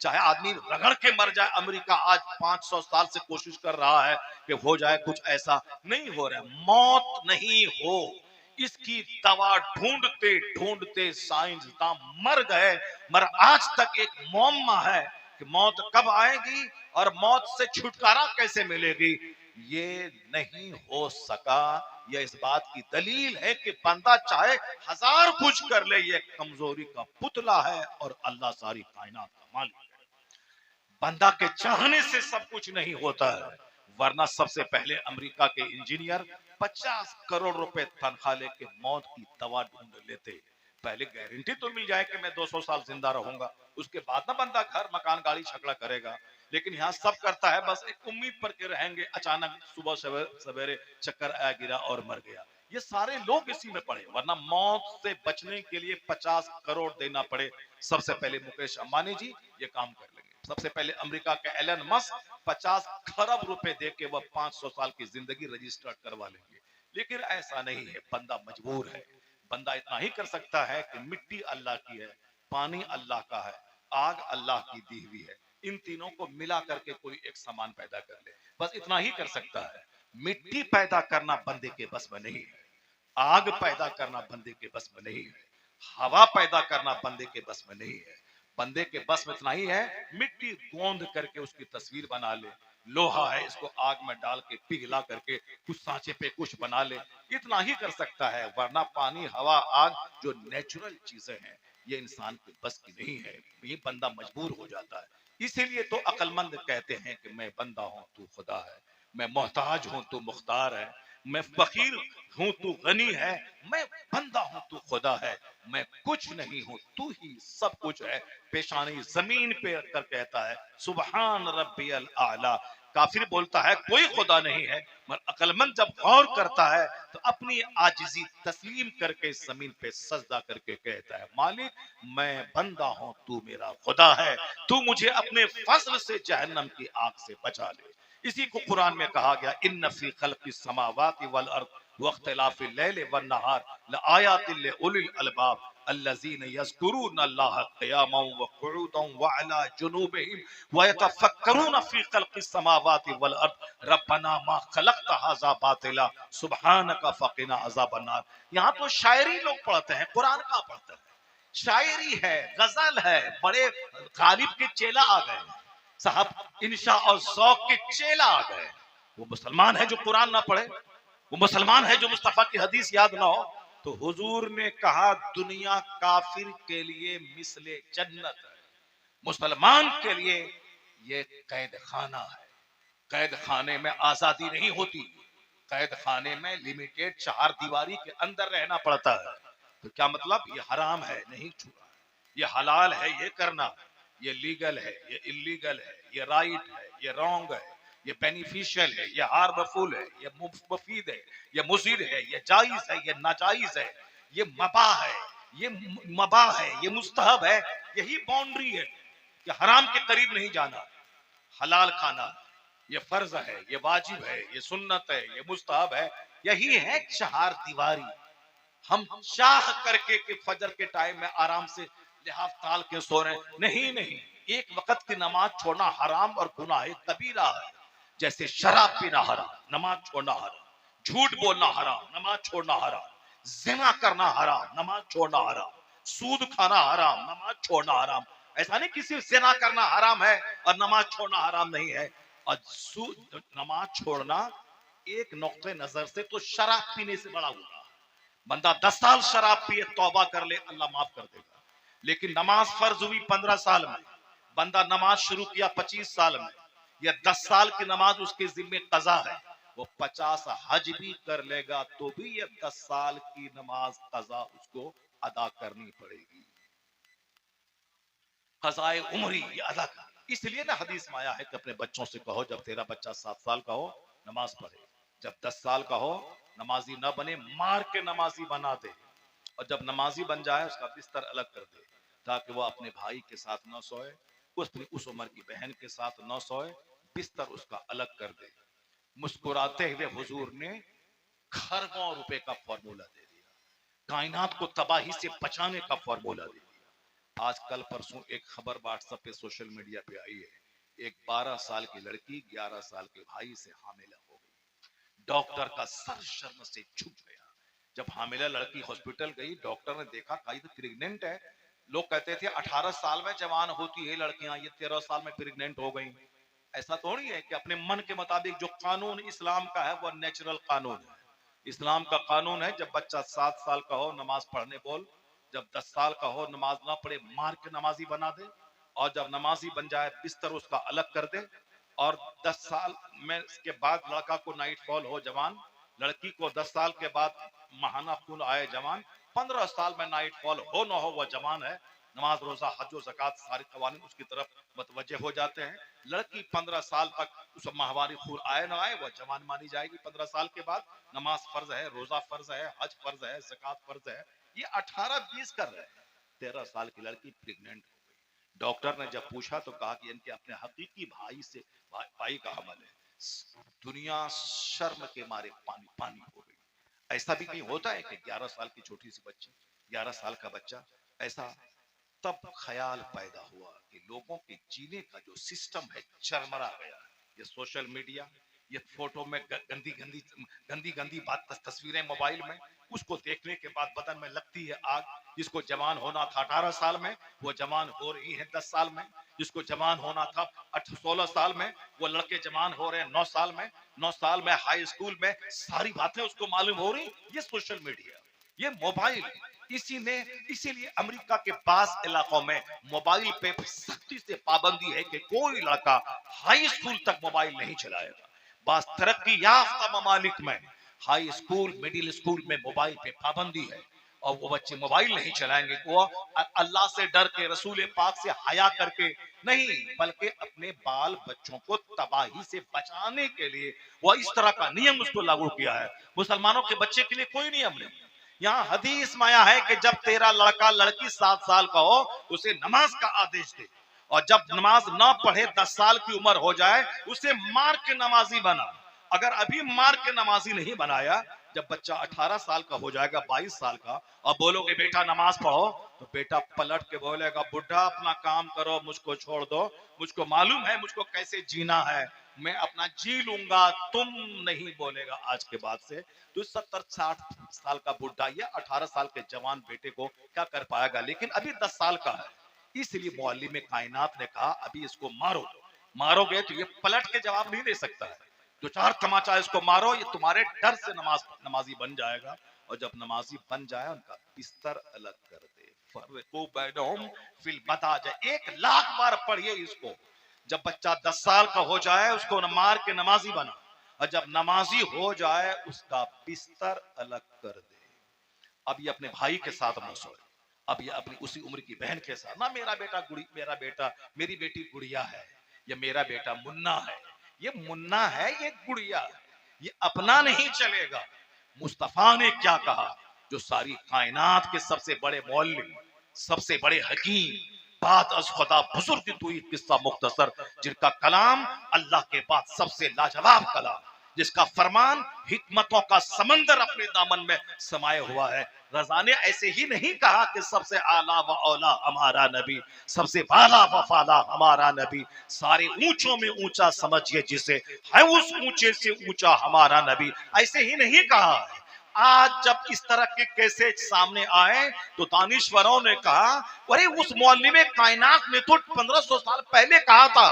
चाहे आदमी रगड़ के मर जाए, अमेरिका आज 500 साल से कोशिश कर रहा है कि हो जाए कुछ, ऐसा नहीं हो रहा है। मौत नहीं हो, इसकी दवा ढूंढते ढूंढते साइंसदान मर गए, मगर आज तक एक मुअम्मा है कि मौत कब आएगी और मौत से छुटकारा कैसे मिलेगी, ये नहीं हो सका। यह इस बात की दलील है कि बंदा चाहे हजार कुछ कर ले, ये कमजोरी का पुतला है और अल्लाह सारी कायनात का मालिक है। बंदा के चाहने से सब कुछ नहीं होता है, वरना सबसे पहले अमेरिका के इंजीनियर 50 करोड़ रुपए तनख्वाह लेके मौत की दवा ढूंढ लेते। पहले गारंटी तो मिल जाए कि मैं 200 साल जिंदा रहूंगा, उसके बाद ना बंदा घर मकान गाड़ी छकड़ा करेगा। लेकिन यहाँ सब करता है, बस एक उम्मीद पर के रहेंगे, अचानक सुबह सवेरे चक्कर आया गिरा और मर गया। ये सारे लोग इसी में पड़े, वरना मौत से बचने के लिए 50 करोड़ देना पड़े, सबसे पहले मुकेश अंबानी जी ये काम कर लेंगे। सबसे पहले अमेरिका के एलन मस्क 50 खरब रुपए दे के वह 500 साल की जिंदगी रजिस्टर्ड करवा लेंगे। लेकिन ऐसा नहीं है, बंदा मजबूर है। बंदा इतना ही कर सकता है कि मिट्टी अल्लाह की है, पानी अल्लाह का है, आग अल्लाह की दी हुई है, इन तीनों को मिला करके कोई एक सामान पैदा कर ले, बस इतना ही कर सकता है। मिट्टी पैदा करना बंदे के बस में नहीं है, आग पैदा करना बंदे के बस में नहीं है, हवा पैदा करना बंदे के बस में नहीं है। बंदे के बस में इतना ही है, मिट्टी गोंद करके उसकी तस्वीर बना ले, लोहा है इसको आग में डाल के पिघला करके कुछ सांचे पे कुछ बना ले, इतना ही कर सकता है। वरना पानी हवा आग जो नेचुरल चीजें हैं, ये इंसान के बस की नहीं है, ये बंदा मजबूर हो जाता है। इसीलिए तो अक्लमंद कहते हैं कि मैं बंदा हूं तू खुदा है, मैं मोहताज हूं तू मुख्तार है, मैं फकीर हूं तू गनी है, मैं बंदा हूं तू खुदा है, मैं कुछ नहीं हूं तू ही सब कुछ है। पेशानी जमीन पे रखकर कहता है सुबहान रब्बियल आला। काफिर बोलता है कोई खुदा नहीं है, मगर अक्लमंद जब गौर करता है तो अपनी आजिजी तस्लीम करके जमीन पे सजदा करके कहता है मालिक मैं बंदा हूं तू मेरा खुदा है, तू मुझे अपने फजल से जहन्नम की आग से बचा ले। इसी को कुरान में कहा गया इन्न फी खल्क़िस समावाति वल अर्द वख्तिलाफिल लैलि वन नहार लआयातिल लिउलिल अलबाब अल्लज़ीना यज़कुरूना अल्लाह क़ियामन व क़ुऊदन व अला जुनूबिहिम व यतफ़क्करूना फी खल्क़िस समावाति वल अर्द रब्बना मा खलक़्त हाज़ा बातिला सुब्हानका फ़क़िना अज़ाबन नार। यहाँ तो शायरी लोग पढ़ते हैं, कुरान कहाँ पढ़ते हैं? शायरी है, गजल है, बड़े गालिब के चेला आ गए साहब, इंशा और ज़ौक़ के चेला आ गए। वो मुसलमान है जो कुरान ना पढ़े, वो मुसलमान है जो मुस्तफा की हदीस याद ना हो। तो हुजूर ने कहा दुनिया काफिर के लिए मिसले जन्नत है, मुसलमान के लिए ये कैद खाना है। कैद खाने में आजादी नहीं होती, कैद खाने में लिमिटेड चार दीवारी के अंदर रहना पड़ता है। तो क्या मतलब, ये हराम है नहीं छुआ, ये हलाल है ये करना, ये लीगल है ये इलीगल है, ये राइट है ये रॉन्ग है, ये बेनिफिशियल है, ये हार्मफुल है, ये मुफीद है, ये मुजीर है, ये जायज है, ये नाजायज है, ये मबा है, ये मबा है, ये मुस्तहब है। यही बाउंड्री है कि हराम के करीब नहीं जाना, हलाल खाना, ये फर्ज है, ये वाजिब है, ये सुन्नत है, ये मुस्तहब है। यही है चार दीवारी। हम चाह करके कि फजर के टाइम में आराम से लिहाफ ताल के सो रहे, नहीं नहीं, एक वक्त की नमाज छोड़ना हराम और गुनाह कबीरा है। जैसे शराब पीना हराम, नमाज छोड़ना हराम, झूठ बोलना हराम, नमाज छोड़ना हराम, जिना करना हराम, नमाज छोड़ना हराम, सूद खाना हराम, नमाज छोड़ना हराम। ऐसा नहीं किसी जिना करना हराम है और नमाज छोड़ना हराम नहीं है। और नमाज छोड़ना एक नुक्ते नजर से तो शराब पीने से बड़ा गुनाह। बंदा 10 साल शराब पिए तौबा कर ले, अल्लाह माफ कर देगा। लेकिन नमाज फर्ज हुई 15 साल में, बंदा नमाज शुरू किया 25 साल में, या 10 साल की नमाज उसके जिम्मे कजा है, वो 50 हज भी कर लेगा तो भी ये 10 साल की नमाज कजा उसको अदा करनी पड़ेगी। कज़ाए उम्री ये अदा कर। इसलिए ना हदीस में आया है कि अपने बच्चों से कहो जब तेरा बच्चा 7 साल का हो नमाज पढ़े, जब 10 साल का हो नमाजी ना बने, मार के नमाजी बना दे, और जब नमाजी बन जाए उसका बिस्तर अलग कर दे, ताकि वो अपने भाई के साथ न सोए, उस उम्र की बहन के साथ न सोए, बिस्तर उसका अलग कर दे। मुस्कुराते हुए हुजूर ने खरबों रुपए का फॉर्मूला दे दिया, कायनात को तबाही से बचाने का फॉर्मूला दे दिया। आज कल परसों एक खबर व्हाट्सएप पे सोशल मीडिया पे आई है, एक 12 साल की लड़की 11 साल के भाई से हामिला हो गई। डॉक्टर का सर शर्म से झुक गया। जब हामिला लड़की हॉस्पिटल गई, डॉक्टर ने देखा कहीं तो प्रेग्नेंट है। लोग कहते थे 18 साल में जवान होती है लड़कियां, ये 13 साल में प्रेग्नेंट हो गई। ऐसा थोड़ी है कि अपने मन के मुताबिक, जो कानून इस्लाम का है वो नेचुरल कानून है। इस्लाम का कानून है जब बच्चा 7 साल का हो नमाज पढ़ने बोल, जब 10 साल का हो नमाज ना पढ़े मार के नमाजी बना दे, और जब नमाजी बन जाए बिस्तर उसका अलग कर दे। और 10 साल में के बाद लड़का को नाइट फॉल हो जवान, लड़की को 10 साल के बाद महाना खून आए जवान, 15 साल में नाइट फॉल हो ना हो वह जवान है। नमाज रोजा हज व ज़कात सारे कवानीन उसकी तरफ मतवज्जे हो जाते हैं। लड़की 15 साल तक उस माहवारी खून आए ना आए वह जवान मानी जाएगी। 15 साल के बाद नमाज फर्ज है, रोजा फर्ज है, हज फर्ज है, ज़कात फर्ज है। ये 18-20 कर रहे हैं, 13 साल की लड़की प्रेग्नेंट हो गई। डॉक्टर ने जब पूछा तो कहा कि इनके अपने हकीकी भाई से भाई का हमल है। दुनिया शर्म के मारे पानी पानी हो गई। ऐसा भी कहीं होता है कि 11 साल की छोटी सी बच्ची, 11 साल का बच्चा, ऐसा तब ख्याल पैदा हुआ कि लोगों के जीने का जो सिस्टम है चरमरा गया है। ये सोशल मीडिया, ये फोटो में गंदी गंदी गंदी गंदी बात तस्वीरें मोबाइल में, उसको देखने के बाद बदन में लगती है आग। जिसको जवान होना था 18 साल में वो जवान हो रही है 10 साल में, जिसको जवान होना था 16 साल में वो लड़के जवान हो रहे हैं 9 साल में, 9 साल में हाई स्कूल में, सारी बातें उसको मालूम हो रही। ये सोशल मीडिया, ये मोबाइल, इसीलिए अमेरिका के पास इलाकों में मोबाइल पे सख्ती से पाबंदी है कि कोई लड़का हाई स्कूल तक मोबाइल नहीं चलाएगा। बस तरक्की याफ्ता ममालिक में हाई स्कूल मिडिल स्कूल में मोबाइल पे पाबंदी है, और वो बच्चे मोबाइल नहीं चलाएंगे। वो अल्लाह से डर के, रसूल पाक से हया करके नहीं, बल्कि अपने बाल बच्चों को तबाही से बचाने के लिए वो इस तरह का नियम उसको लागू किया है। मुसलमानों के बच्चे के लिए कोई नियम नहीं। यहाँ हदीस में आया है कि जब तेरा लड़का लड़की 7 साल का हो उसे नमाज का आदेश दे, और जब नमाज ना पढ़े 10 साल की उम्र हो जाए उसे मार के नमाजी बना। अगर अभी मार के नमाजी नहीं बनाया, जब बच्चा 18 साल का हो जाएगा, 22 साल का, और बोलोगे बेटा नमाज पढ़ो, तो बेटा पलट के बोलेगा बुढ़ा अपना काम करो, मुझको छोड़ दो, मुझको मालूम है मुझको कैसे जीना है, मैं अपना जी लूंगा, तुम नहीं बोलेगा आज के बाद से। तो 70-60 साल का बुढ़ा या 18 साल के जवान बेटे को क्या कर पाएगा, लेकिन अभी 10 साल का है। इसलिए मुअल्लिम कायनात ने कहा अभी इसको मारो, मारोगे तो ये पलट के जवाब नहीं दे सकता है, 2-4 तमाचा इसको मारो, ये तुम्हारे डर से नमाजी बन जाएगा। और जब नमाजी बन जाए उनका बिस्तर अलग कर दे। फर्रिकू बैनहुम फिल मदाज, 1,00,000 बार पढ़िए इसको। जब बच्चा 10 साल का हो जाए उसको मार के नमाजी बना, और जब नमाजी हो जाए उसका बिस्तर अलग कर दे। अब ये अपने भाई के साथ न सोए, अब ये अपनी उसी उम्र की बहन के साथ ना, मेरा बेटा मेरी बेटी गुड़िया है, या मेरा बेटा मुन्ना है, ये मुन्ना है, ये गुड़िया है, ये अपना नहीं चलेगा। मुस्तफा ने क्या कहा, जो सारी कायनात के सबसे बड़े मौल्य, सबसे बड़े हकीम, बात अज खुदा बुजुर्ग तू किस्सा मुख्तसर, जिनका कलाम अल्लाह के बाद सबसे लाजवाब कलाम, जिसका फरमान हिकमतों का समंदर अपने दामन में समाये हुआ है। रजा ने ऐसे ही नहीं कहा कि सबसे आला व औला हमारा नबी, सबसे बाला व फाला हमारा नबी, सारे ऊंचों में ऊंचा समझिए जिसे, है उस ऊंचे से ऊंचा हमारा नबी, ऐसे ही नहीं कहा है। आज जब इस तरह के कैसेट सामने आए तो दानिश्वरों ने कहा, अरे उस मौलवी कायनात ने तो 1500 साल पहले कहा था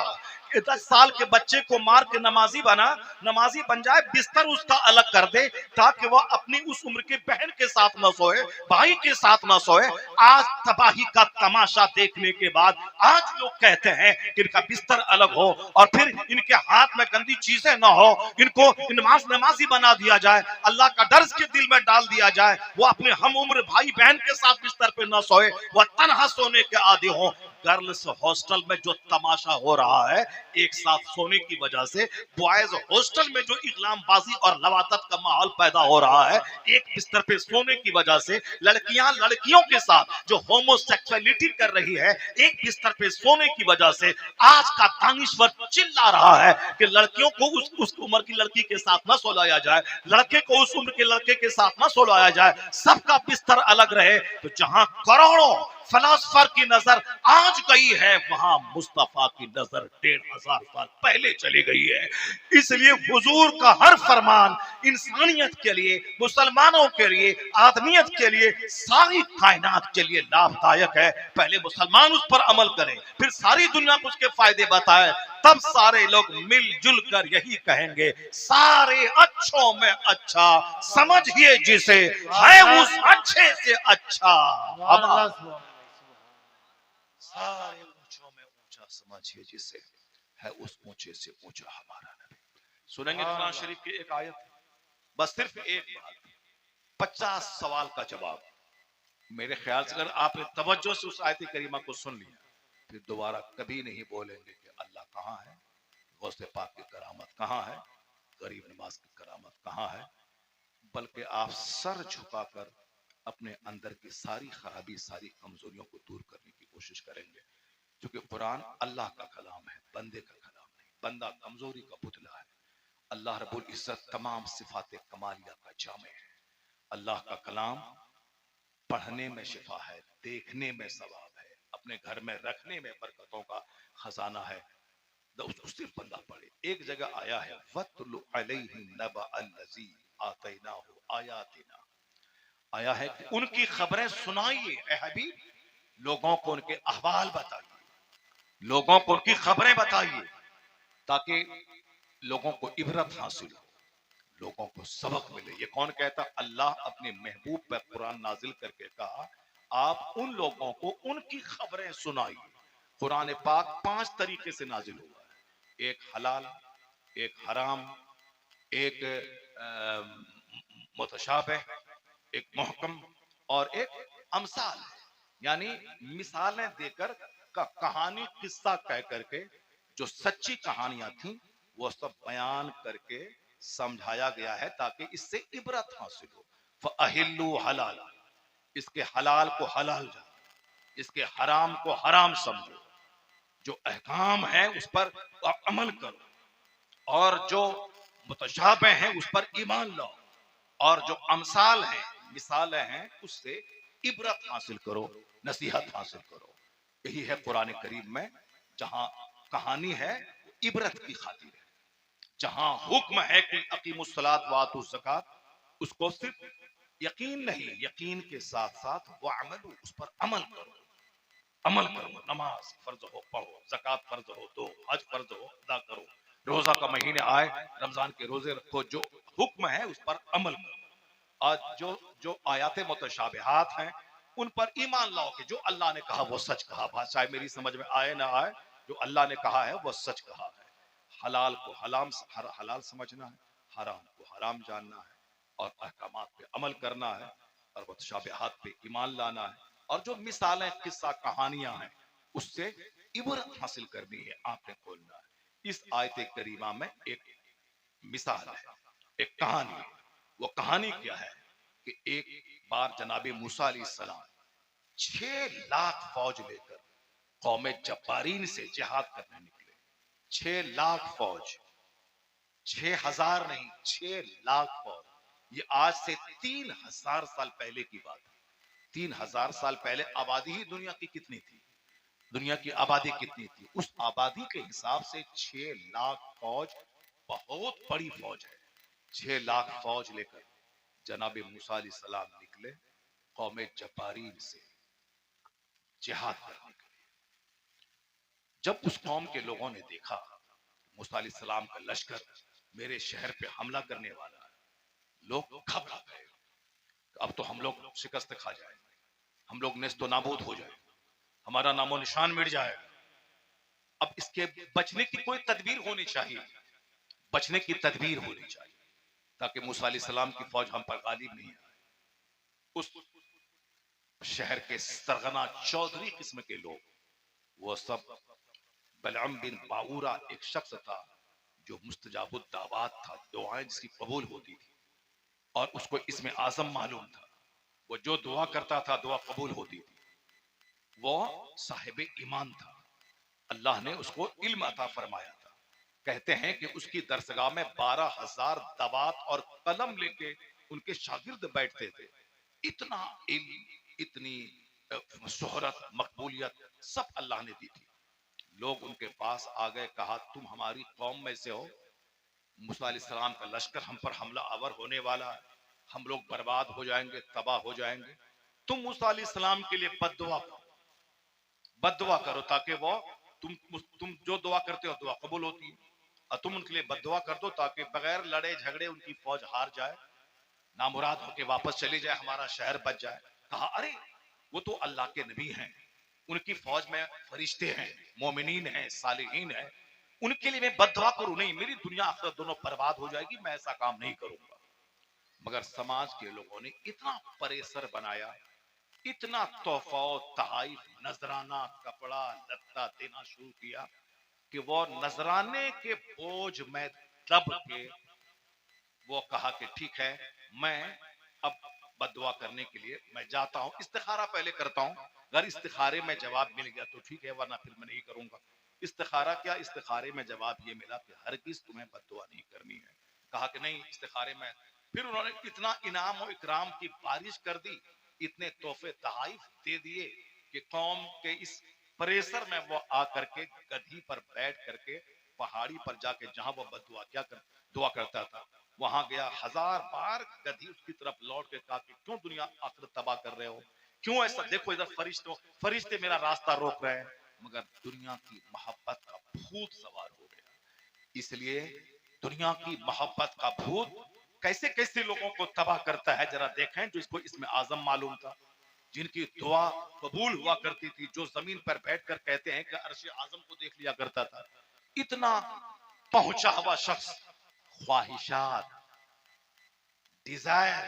कि 10 साल के बच्चे को मार के नमाजी बन जाए, बिस्तर उसका अलग कर दे ताकि वह अपनी उस उम्र की बहन के साथ न सोए, भाई के साथ न सोए। आज तबाही का तमाशा देखने के बाद आज लोग कहते हैं कि इनका बिस्तर अलग हो और फिर इनके हाथ में गंदी चीजें ना हो, इनको नमाजी बना दिया जाए, अल्लाह का डर के दिल में डाल दिया जाए, वो अपने हम उम्र भाई बहन के साथ बिस्तर पे न सोए, वह तनहा सोने के आदी हो। गर्ल्स हॉस्टल में जो तमाशा हो रहा है एक साथ सोने की वजह से, बॉयज हॉस्टल में जो इकलामबाजी और लवातत का माहौल पैदा हो रहा है एक बिस्तर पे सोने की वजह से, लड़कियां लड़कियों के साथ जो होमोसेक्सुअलिटी कर रही है एक बिस्तर पे सोने की वजह से, आज का दानिश्वर चिल्ला रहा है कि लड़कियों को उस उम्र की लड़की के साथ ना सोलाया जाए, लड़के को उस उम्र के लड़के के साथ ना सोलाया जाए, सबका बिस्तर अलग रहे। तो जहां करोड़ों फिलोसफर की नजर आज गई है, वहां मुस्तफा की नजर 1500 साल पहले चली गई है। इसलिए हुजूर का हर फरमान इंसानियत के लिए, मुसलमानों के लिए, आदमियत के लिए, सारी कायनात के लिए लाभदायक है। पहले मुसलमान उस पर अमल करें, फिर सारी दुनिया को उसके फायदे बताए, तब सारे लोग मिलजुल कर यही कहेंगे, सारे अच्छों में अच्छा समझिए जिसे, है उस अच्छे से अच्छा हमारा। सारे ऊंचों में ऊंचा समझिए जिसे, है उस ऊंचे से ऊंचा हमारा नबी। सुनेंगे कुरान शरीफ की एक आयत, बस सिर्फ एक बात, 50 सवाल का जवाब। मेरे ख्याल से अगर आपने तवज्जो से उस आयत करीमा को सुन लिया, फिर दोबारा कभी नहीं बोलेंगे कि अल्लाह कहाँ है, गौसे पाक की करामत कहाँ है, गरीब नवाज की करामत कहाँ है, बल्कि आप सर झुकाकर अपने अंदर की सारी खराबी, सारी कमजोरियों को दूर करने की कोशिश करेंगे। क्योंकि कुरान अल्लाह का कलाम है, बंदे का कलाम नहीं। बंदा कमजोरी का पुतला है। अल्लाह रब्बुल इज्जत तमाम सिफाते कमालिया का जामे है। अल्लाह का कलाम पढ़ने में शिफा है, देखने में सवाब है, अपने घर में रखने में बरकतों का खजाना है। उससे बंदा पढ़े। एक जगह आया है, वत्लु अलैहि नबअ अल्लज़ी आतैनाहु आयातिना, आया है कि उनकी खबरें सुनाइए ए हबीब, लोगों को उनके अहवाल बताइए, लोगों को उनकी खबरें बताइए, ताकि लोगों को इबरत हासिल हो, लोगों को सबक मिले। ये कौन कहता? अल्लाह अपने महबूब पर कुरान नाजिल करके कहा, आप उन लोगों को उनकी खबरें सुनाइए। कुरान पाक 5 तरीके से नाजिल हुआ है, एक हलाल, एक हराम, एक मुतशाबिह, एक मुहकम और एक अमसाल, यानी मिसालें देकर कहानी किस्सा कह करके जो सच्ची कहानियां थी वो सब बयान करके समझाया गया है ताकि इससे इबरत हासिल हो। फअहिल्लु हलाला, इसके हलाल को हलाल जानो, इसके हराम को हराम समझो, जो अहकाम है उस पर अमल करो, और जो मुतशाबह हैं उस पर ईमान लाओ, और जो अमसाल हैं, मिसालें हैं, उससे इबरत हासिल करो, नसीहत हासिल करो। यही है कुरान करीम में, जहां कहानी है इबरत की खातिर है, जहां हुक्म है कि अकीमुस्सलात व आतुज़ ज़कात, उसको सिर्फ यकीन नहीं, यकीन के साथ साथ वो अमल, उस पर अमल करो, अमल करो। नमाज फर्ज हो पढ़ो, ज़कात फर्ज हो दो, हज फर्ज हो अदा करो, रोजा का महीने आए रमजान के रोजे रखो, जो हुक्म है उस पर अमल करो। और जो जो आयात मुतशाबिहात हैं उन पर ईमान लाओ कि जो अल्लाह ने कहा वो सच कहा, चाहे मेरी समझ में आए ना आए, जो अल्लाह ने कहा है वो सच कहा है। हलाल को हलाल समझना है, हराम को हराम जानना है, और अहकामात पे अमल करना है, और मुतशाबिहात पे ईमान लाना है, और जो मिसालें किस्सा कहानियां हैं उससे इबरत हासिल करनी है, आपने खोलना है। इस आयत करीमा में एक मिसाल है, एक कहानी है। वो कहानी क्या है कि एक बार जनाबे मूसा अलैहिस्सलाम 6 लाख फौज लेकर कौमे जब्बारीन से जिहाद करने निकले। 6 लाख फौज, 6,000 नहीं, 6 लाख फौज। ये आज से 3,000 साल पहले की बात है। 3,000 साल पहले आबादी ही दुनिया की कितनी थी? दुनिया की आबादी कितनी थी? उस आबादी के हिसाब से 6 लाख फौज बहुत बड़ी फौज है। 6 लाख फौज लेकर जनाबे मूसा अलैहिस्सलाम निकले कौमे जब्बारीन से जिहाद करने के लिए। जब उस कौम के लोगों ने देखा मूसा अलैहिस्सलाम का लश्कर मेरे शहर पे हमला करने वाला है, लोग घबरा गए। अब तो हम लोग शिकस्त खा जाएंगे, हम लोग नेस्तो नाबूद हो जाएंगे, हमारा नामो निशान मिट जाएगा। अब इसके बचने की कोई तदबीर होनी चाहिए, बचने की तदबीर होनी चाहिए ताकि मूसा अलैहिस्सलाम की फौज हम पर गालिब नहीं आए। उस शहर के सरगना चौधरी किस्म के लोग, वो सब, बलअम बिन बाऊरा एक शख्स था जो मुस्तजाबुद दावात था, दुआएं जिसकी कबूल होती थी और उसको इसमें आजम मालूम था। वो जो दुआ करता था दुआ कबूल होती थी। वो साहिब ईमान था, अल्लाह ने उसको इल्म अता फरमाया था। कहते हैं कि उसकी दरसगाह में 12,000 दवात और कलम लेके उनके शागिर्द बैठते थे। इतना इल्म, इतनी शोहरत, मकबूलियत सब अल्लाह ने दी थी। लोग उनके पास आ गए, कहा तुम हमारी कौम में से हो, मूसा अलैहिस्सलाम का लश्कर हम पर हमला आवर होने वाला है, हम लोग बर्बाद हो जाएंगे, तबाह हो जाएंगे। तुम मूसा अलैहिस्सलाम के लिए बद्दुआ करो, बद्दुआ करो ताकि वो तुम जो दुआ करते हो दुआ कबूल होती है, और तुम उनके लिए बद्दुआ कर दो ताकि बगैर लड़े झगड़े उनकी फौज हार जाए, नामुराद होके वापस चली जाए, हमारा शहर बच जाए। कहा अरे वो तो अल्लाह के नबी हैं, उनकी फौज में फरिश्ते हैं, मोमिनीन हैं, सालिहीन हैं, उनके लिए मैं बद्दुआ करूं? नहीं, मेरी दुनिया आखिरत दोनों बर्बाद हो जाएगी, मैं ऐसा काम नहीं करूंगा। मगर समाज के लोगों ने इतना परेसर बनाया, इतना तोहफा तहाइफ, नजराना, कपड़ा लत्ता देना शुरू किया कि वो नजराने के बोझ में दब के वो कहा कि ठीक है, मैं अब बद्दुआ करने के लिए मैं जाता हूं, इस्तिखारा पहले करता हूं, अगर इस्तिखारे में जवाब मिल गया तो ठीक है, वरना फिर मैं नहीं करूंगा। इस्तिखारा क्या, इस्तिखारे में जवाब ये मिला कि हरगिज तुम्हें बद्दुआ नहीं करनी है। कहा कि नहीं, इस्तिखारे में फिर उन्होंने इतना इनाम और इकराम की बारिश कर दी, इतने तोहफे तहाइफ दे दिए कि कौम के इस परेसर में वो आकर के गधी पर बैठ करके पहाड़ी पर जाके जहां वो बद्दुआ क्या कर दुआ करता था, वहां गया। 1000 बार गधी उसकी तरफ लौट के कहा कि क्यों दुनिया आखिरत तबाह कर रहे हो, क्यों ऐसा, देखो इधर फरिश्ते मेरा रास्ता रोक रहे हैं। मगर दुनिया की मोहब्बत का भूत सवार हो गया। इसलिए दुनिया की मोहब्बत का भूत कैसे कैसे लोगों को तबाह करता है, जरा देखें। जो इसको इसमें आजम मालूम था, जिनकी दुआ कबूल हुआ करती थी, जो जमीन पर बैठकर कहते हैं कि अर्श आजम को देख लिया करता था, इतना पहुंचा हुआ शख्स, ख्वाहिशात, डिजायर,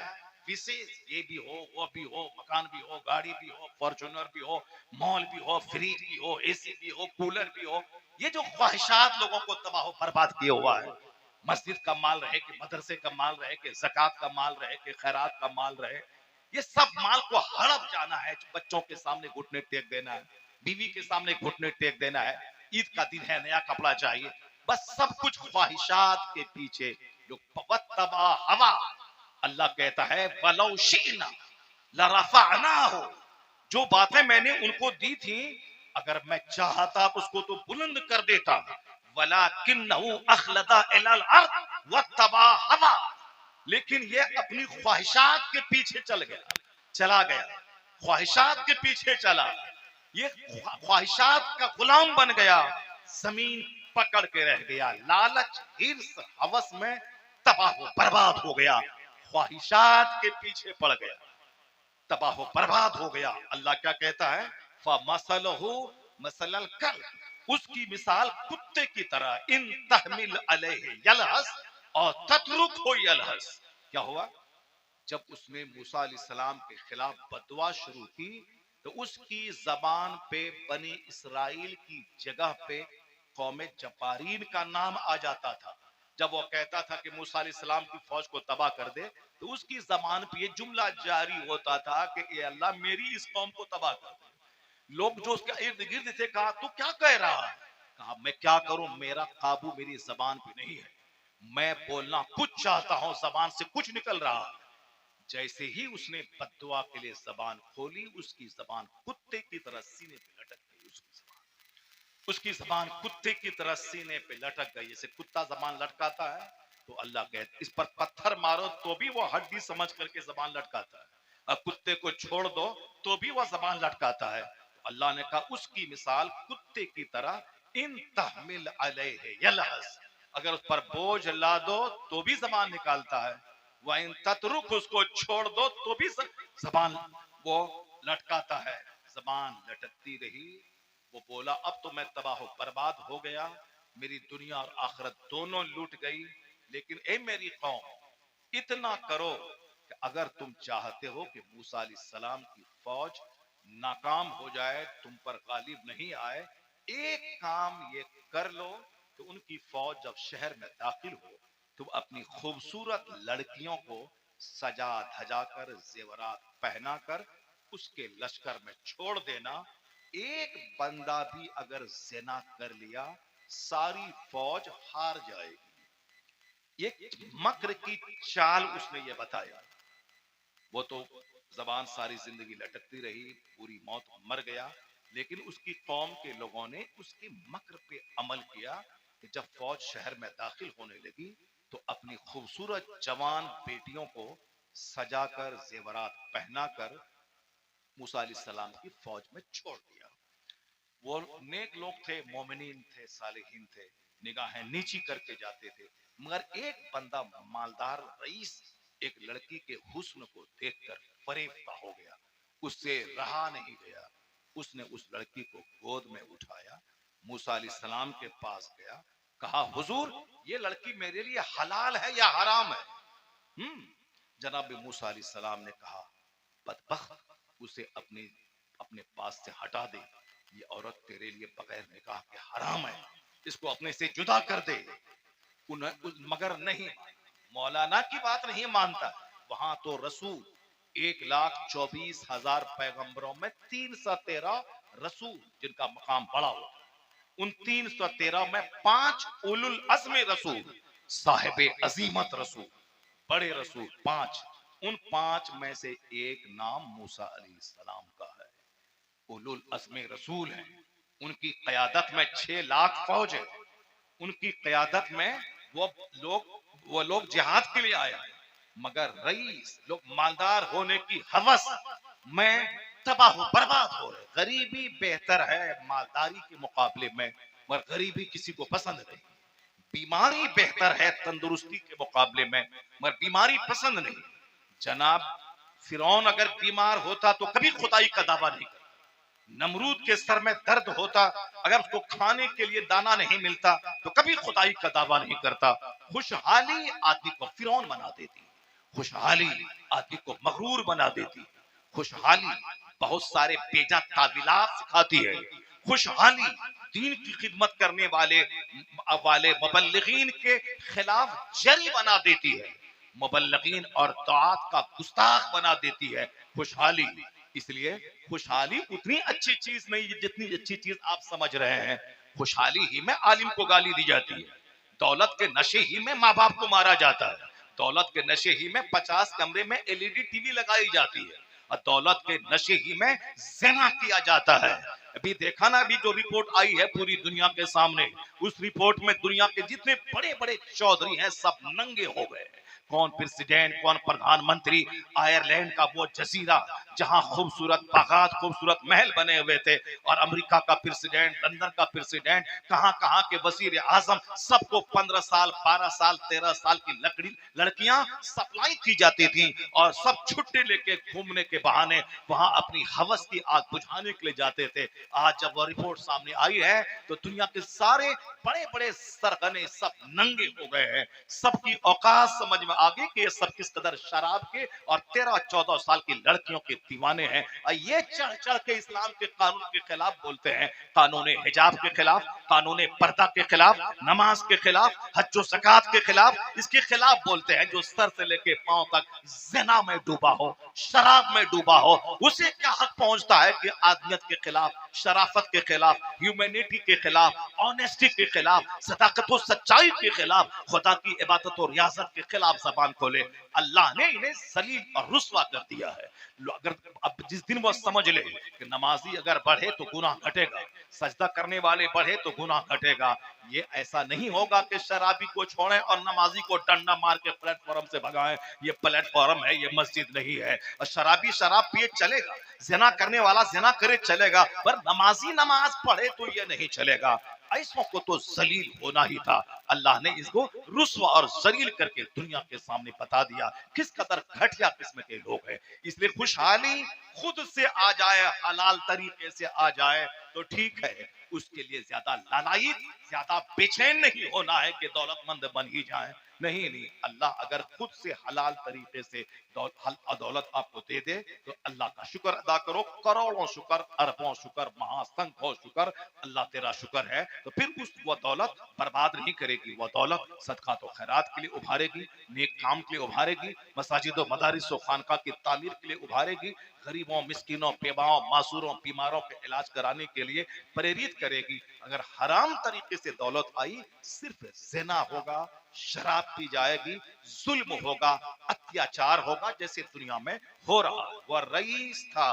विशेष, ये भी हो, वो भी हो, मकान भी हो, गाड़ी भी हो, फॉर्च्यूनर भी हो, मॉल भी हो, फ्रिज भी हो, एसी भी हो, कूलर भी हो, ये जो ख्वाहिशात लोगों को तबाह बर्बाद किए हुआ है। मस्जिद का माल रहे कि मदरसे का माल रहे कि ज़कात का माल रहे कि खैरात का माल रहे, ये सब माल को हड़प जाना है। बच्चों के सामने घुटने टेक देना है, बीवी के सामने घुटने टेक देना है, ईद का दिन है, नया कपड़ा चाहिए, बस सब कुछ ख्वाहिशात के पीछे जो तबाह हवा। अल्लाह कहता है वलौ शीना लरफअनाहु, जो बातें मैंने उनको दी थी, अगर मैं चाहता तो उसको तो बुलंद कर देता, वलाकिन्नहु अखलदा इलल अर्द वत्तबा हवा, लेकिन ये अपनी ख्वाहिशात के पीछे चला गया, ख्वाहिशात के पीछे चला, ये ख्वाहिशात का गुलाम बन गया, जमीन पकड़ के रह गया, लालच, हिर्स, हवस में तबाह बर्बाद हो गया, ख्वाहिशात के पीछे पड़ गया, तबाह बर्बाद हो गया। अल्लाह क्या कहता है, फमसलहु मसलल कल, उसकी मिसाल कुत्ते की तरह, इन तहमिल अलैहि यलहस और तत्रुकहु यलहस। क्या हुआ, जब उसने मूसा अलैहिस्सलाम के खिलाफ बदुआ शुरू की तो उसकी जबान पे बनी इसराइल की जगह पे कौम जब्बारीन का नाम आ जाता था। जब वो कहता था कि मूसा अलैहिस्सलाम की फौज को तबाह कर दे, तो उसकी जबान पे ये जुमला जारी होता था कि ए अल्लाह मेरी इस कौम को तबाह कर दे। लोग जो उसके इर्द गिर्द थे, कहा तू क्या कह रहा है? कहा मैं क्या करूं, मेरा काबू मेरी जबान पे नहीं है, मैं बोलना कुछ चाहता हूं, जबान से कुछ निकल रहा है। जैसे ही उसने बद्दुआ के लिए जबान खोली, उसकी जबान कुत्ते की तरह सीने पे लटक गई। उसकी जबान कुत्ते की तरह सीने पे लटक गई। जैसे कुत्ता जबान लटकाता है, तो अल्लाह कहते इस पर पत्थर मारो तो भी वो हड्डी समझ करके जबान लटकाता है, और कुत्ते को छोड़ दो तो भी वह जबान लटकाता है। तो अल्लाह ने कहा उसकी मिसाल कुत्ते की तरह, इन तहमिल अलैहि यलहस, अगर उस पर बोझ ला दो तो भी जबान निकालता है, वह इन ततरुक, उसको छोड़ दो तो भी जबान वो लटकाता है। जबान लटकती रही। वो बोला अब तो मैं तबाह बर्बाद हो गया, मेरी दुनिया और आखिरत दोनों लूट गई। लेकिन ए मेरी कौम, इतना करो कि अगर तुम चाहते हो कि मूसा अलैहिस्सलाम की फौज नाकाम हो जाए, तुम पर गालिब नहीं आए, एक काम ये कर लो कि उनकी फौज जब शहर में दाखिल हो, तुम अपनी खूबसूरत लड़कियों को सजा धजा कर, जेवरात पहना कर उसके लश्कर में छोड़ देना। एक बंदा भी अगर जिना कर लिया, सारी फौज हार जाएगी। एक मक्र की चाल उसने ये बताया। वो तो जबान सारी जिंदगी लटकती रही, पूरी मौत मर गया, लेकिन उसकी कौम के लोगों ने उसकी मक्र पे अमल किया कि जब फौज शहर में दाखिल होने लगी, तो अपनी खूबसूरत जवान बेटियों को सजाकर, जेवरात पहनाकर मूसा अलैहिस्सलाम की फौज में छोड़ दिया। वो नेक लोग थे, मोमिनीन थे, सालिहीन थे, निगाहें नीची करके जाते थे, मगर एक बंदा मालदार रईस एक लड़की के हुस्न को देखकर फरेफ्ता हो गया, उससे रहा नहीं गया। उसने उस लड़की को गोद में उठाया, मूसा अलैहिस्सलाम के पास गया, कहा हुजूर ये लड़की मेरे लिए हलाल है या हराम है? जनाब मूसा अलैहिस्सलाम ने कहा बदबख्त, उसे अपने अपने पास से हटा दे, ये औरत तेरे लिए बगैर निकाह के हराम है, इसको अपने से जुदा कर दे। मगर नहीं, मौलाना की बात नहीं मानता। वहां तो रसूल 1,24,000 पैगंबरों में 313 रसूल जिनका मकाम बड़ा हो, उन 313 में 5 उलुल अज़्म रसूल, साहिब अजीमत रसूल, बड़े रसूल 5, उन 5 में से एक नाम मूसा अलैहिस्सलाम का है। उलुल अज़्म रसूल हैं, उनकी क़यादत में 6 लाख फौज है, उनकी क़यादत में वो लोग जिहाद के लिए आए, मगर रईस लोग मालदार होने की हवस में तबाह बर्बाद हो रहे। गरीबी बेहतर है मालदारी के मुकाबले में, मगर गरीबी किसी को पसंद नहीं। बीमारी बेहतर है तंदुरुस्ती के मुकाबले में, मगर बीमारी पसंद नहीं। जनाब फिरौन अगर बीमार होता तो कभी खुदाई का दावा नहीं करता। नमरूद के सर में दर्द होता, अगर उसको खाने के लिए दाना नहीं मिलता तो कभी खुदाई का दावा नहीं करता। खुशहाली आदमी को फिरौन बना देती, खुशहाली आदमी को मगरूर बना देती, खुशहाली बहुत सारे बेजा ताविलात सिखाती है, खुशहाली दीन की खिदमत करने वाले मुबल्लिगीन के खिलाफ जरी बना देती है, मुबल्लिगीन और दुआत का गुस्ताख बना देती है खुशहाली। इसलिए खुशहाली उतनी अच्छी चीज नहीं है जितनी अच्छी चीज आप समझ रहे हैं। खुशहाली ही में आलिम को गाली दी जाती है, दौलत के नशे ही में माँ बाप को मारा जाता है, दौलत के नशे ही में 50 कमरे में एलईडी टीवी लगाई जाती है, और दौलत के नशे ही में ज़िना किया जाता है। अभी देखा ना, अभी जो रिपोर्ट आई है पूरी दुनिया के सामने, उस रिपोर्ट में दुनिया के जितने बड़े बड़े चौधरी हैं सब नंगे हो गए। कौन प्रेसिडेंट, कौन प्रधानमंत्री, आयरलैंड का वो जजीरा जहां खूबसूरत बागात, खूबसूरत महल बने हुए थे, और अमेरिका का प्रेसिडेंट, लंदन का प्रेसिडेंट, कहां कहां के वजीर आजम, सबको 15 साल, 12 साल, 13 साल की लड़कियां सप्लाई की जाती थी, और सब छुट्टी लेके घूमने के बहाने वहां अपनी हवस की आग बुझाने के लिए जाते थे। आज जब वो रिपोर्ट सामने आई है तो दुनिया के सारे बड़े बड़े सरगने सब नंगे हो गए हैं, सबकी औकात समझ में आ गई कि ये सब किस कदर शराब के और 13-14 साल की लड़कियों के दीवाने हैं। और ये चढ़ चढ़ के इस्लाम के कानून के खिलाफ बोलते हैं, कानून हिजाब के खिलाफ, कानून पर्दा के खिलाफ, नमाज के खिलाफ, हज ज़कात के खिलाफ, इसके खिलाफ बोलते हैं। जो सर से लेके पांव तक ज़िना में डूबा हो, शराब में डूबा हो, उसे क्या हक पहुंचता है कि आदमियत के खिलाफ, शराफत के खिलाफ, ह्यूमैनिटी के खिलाफ, ऑनेस्टी के खिलाफ, सदाकत और सच्चाई के खिलाफ, खुदा की इबादत और रियाजत के खिलाफ जबान खोले। अल्लाह ने इन्हें जलील और रुस्वा कर दिया है। अगर अब जिस दिन वो समझ ले कि नमाजी अगर बढ़े तो गुनाह घटेगा, सजदा करने वाले बढ़े तो गुनाह घटेगा, ये ऐसा नहीं होगा कि शराबी को छोड़ें और नमाजी को डंडा मार के प्लेटफॉर्म से भगाएं। ये प्लेटफॉर्म है, ये मस्जिद नहीं है। और शराबी शराब पिए चलेगा, जिना करने वाला जिना करे चलेगा, पर नमाजी नमाज पढ़े तो ये नहीं चलेगा। ऐसों को तो जलील होना ही था। अल्लाह ने इसको रुस्वा और जलील करके दुनिया के सामने बता दिया किस कदर घटिया किस्म के लोग हैं। इसलिए खुशहाली खुद से आ जाए, हलाल तरीके से आ जाए तो ठीक है, उसके लिए ज्यादा लालायित, ज्यादा बेचैन नहीं होना है कि दौलतमंद बन ही जाए। नहीं नहीं, अल्लाह अगर खुद से हलाल तरीके से दौलत आपको दे दे तो अल्लाह का शुक्र अदा करो। करोड़ों शुक्र, अरबों शुक्र, महासंख्यों शुक्र, अल्लाह तेरा शुक्र है। तो फिर उस वो दौलत बर्बाद नहीं करेगी, वो दौलत सदका तो खैरात के लिए उभारेगी, नेक काम के लिए उभारेगी, मसाजिद और मदारिस और खानका की तामीर के लिए उभारेगी, गरीबों, मिस्किनों, बेवाओं, मासूरों, बीमारों के इलाज कराने के लिए प्रेरित करेगी। अगर हराम तरीके से दौलत आई, सिर्फ ज़िना होगा, शराब पी जाएगी, जुल्म होगा, अत्याचार होगा, जैसे दुनिया में हो रहा है। वह रईस था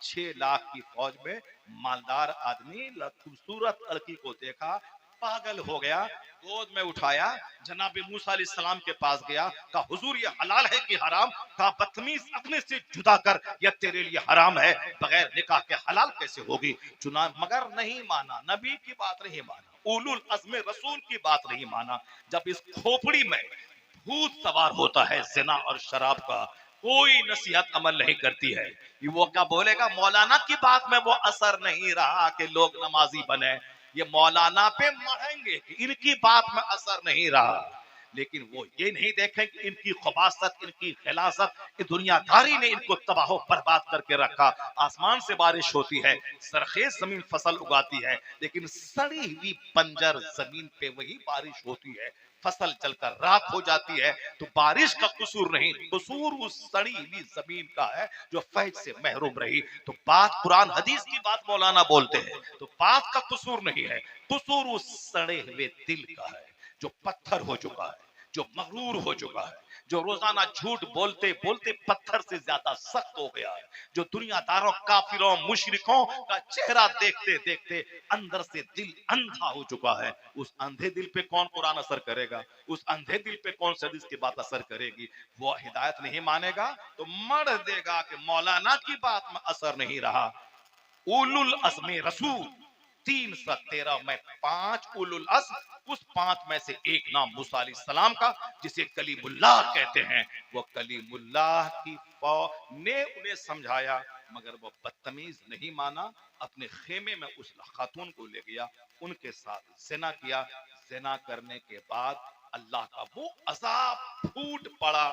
6 लाख की फौज में, मालदार आदमी, खूबसूरत लड़की को देखा, पागल हो गया, गोद में उठाया, जनाब मूसा अलैहिस्सलाम के पास गया, कहा हुजूर ये हलाल है कि हराम? कहा बदतमीज, अपने से जुदा कर, यह तेरे लिए हराम है, बगैर निकाह के हलाल कैसे होगी? चुना मगर नहीं माना, नबी की बात नहीं माना, उलुल अज़्म रसूल की बात नहीं माना। जब इस खोपड़ी में भूत सवार होता है जिना और शराब का, कोई नसीहत अमल नहीं करती है। वो क्या बोलेगा? मौलाना की बात में वो असर नहीं रहा कि लोग नमाजी बने, ये मौलाना पे मरेंगे कि इनकी बात में असर नहीं रहा। लेकिन वो ये नहीं देखें कि इनकी खबासत, इनकी खिलासत, कि दुनियादारी ने इनको तबाह बर्बाद करके रखा। आसमान से बारिश होती है, सरखेज जमीन फसल उगाती है, लेकिन सड़ी हुई बंजर जमीन पे वही बारिश होती है, फसल चलकर राख हो जाती है। तो बारिश का कसूर नहीं, कसूर उस सड़ी हुई जमीन का है जो फैज से महरूम रही। तो बात कुरान हदीस की बात मौलाना बोलते हैं, तो बात का कसूर नहीं है, कसूर उस सड़े हुए दिल का है जो पत्थर हो चुका है, जो मगरूर हो चुका है, जो रोजाना झूठ बोलते बोलते पत्थर से ज्यादा सख्त हो गया है, जो दुनियादारों, काफिरों, मुशरिकों का चेहरा देखते देखते अंदर से दिल अंधा हो चुका है। उस अंधे दिल पे कौन कुरान असर करेगा? उस अंधे दिल पे कौन सी हदीस की बात असर करेगी? वो हिदायत नहीं मानेगा तो मर देगा कि मौलाना की बात में असर नहीं रहा। उलुल अज़्म रसूल 313 में 5 उलुल अज़्म, उस 5 में से एक नाम मूसा अलैहिस्सलाम का, जिसे कलीमुल्लाह कहते हैं। वो कलीमुल्लाह की ने उन्हें समझाया, मगर वो बदतमीज नहीं माना, अपने खेमे में उस खातून को ले गया, उनके साथ ज़िना किया। ज़िना करने के बाद अल्लाह का वो अजाब फूट पड़ा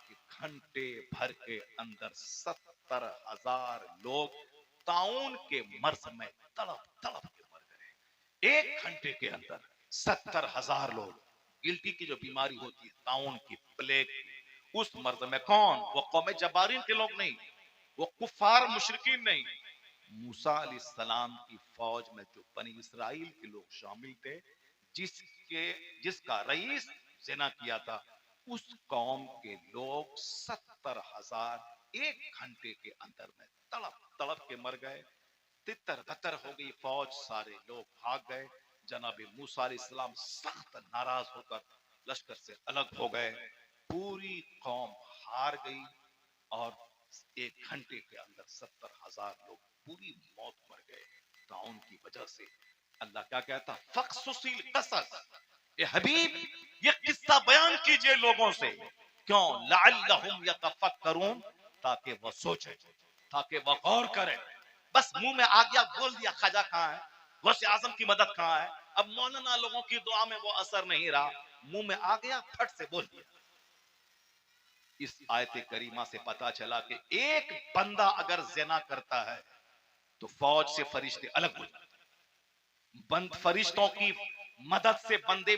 कि घंटे भर के अंदर 70,000 लोग ताउन के मर्ज में तड़प तड़प के मर गए। 1 घंटे के अंदर 70,000 लोग। गिल्टी की जो बीमारी होती है, ताउन की, प्लेग की, उस मर्ज में कौन? वो कौम जबारीन के लोग नहीं, वो कुफार मुशरिकीन नहीं, मूसा अलैहिस्सलाम की फौज में जो बनी इसराइल के लोग शामिल थे, जिसका रईस जिना किया था, उस कौम के लोग 70,000 1 घंटे के अंदर में तड़प तड़प के मर गए। तितर बतर हो गई फौज, सारे लोग भाग गए। जनाब मूसा अलैहिस्सलाम सख्त नाराज होकर लश्कर से अलग हो गए। पूरी कौम हार गई और 1 घंटे के अंदर 70,000 लोग पूरी मौत मर गए ताउन की वजह से। अल्लाह क्या कहता? फक्सुसिल कसस, ए हबीब ये किस्सा बयान कीजिए लोगों से, क्यों? लअल्लहुम यतफक्करून, ताकि वह सोचे, ताकि वह गौर करे। बस मुंह में आ गया, बोल दिया, ख्वाजा कहां है, गौसे आजम की मदद कहां है? अब मौलाना लोगों की दुआ में वो असर नहीं रहा, मुंह में आ गया, फट से बोल दिया। इस आयत करीमा से पता चला कि एक बंदा अगर ज़िना करता है तो फौज से फरिश्ते अलग हो जाते हैं। बंद फरिश्तों की मदद से बंदे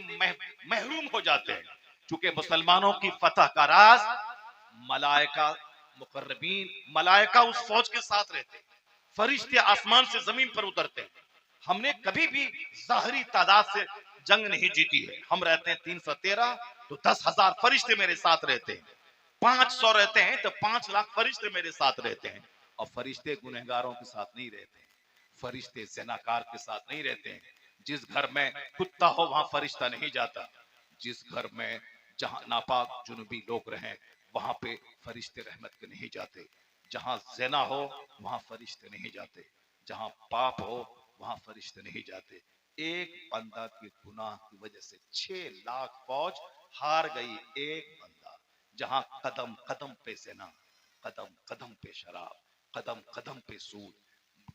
महरूम हो जाते हैं। क्योंकि मुसलमानों की फतह का राज मलाइका मुकर्रबीन, मलाइका उस फौज के साथ रहते हैं, फरिश्ते आसमान से जमीन पर उतरते हैं। हमने कभी भी जाहिरी तादाद से जंग नहीं जीती है। हम रहते हैं 313, तो 10,000 फरिश्ते मेरे साथ रहते हैं। 500 रहते हैं तो 5 लाख फरिश्ते मेरे साथ रहते हैं। और फरिश्ते गुनहगारों के साथ नहीं रहते हैं, फरिश्ते ज़नाकार के साथ नहीं रहते हैं। जिस घर में कुत्ता हो वहां फरिश्ता नहीं जाता। जिस घर में जहां नापाक जुनूबी लोग रहें वहां पे फरिश्ते रहमत के नहीं जाते। जहां ज़िना हो वहां फरिश्ते नहीं जाते। जहां पाप हो वहां फरिश्ते नहीं जाते। एक बंदा के गुनाह की वजह से 6 लाख फौज हार गई। एक बंदा। जहां कदम कदम पे ज़िना, कदम कदम पे शराब, कदम कदम पे सूद,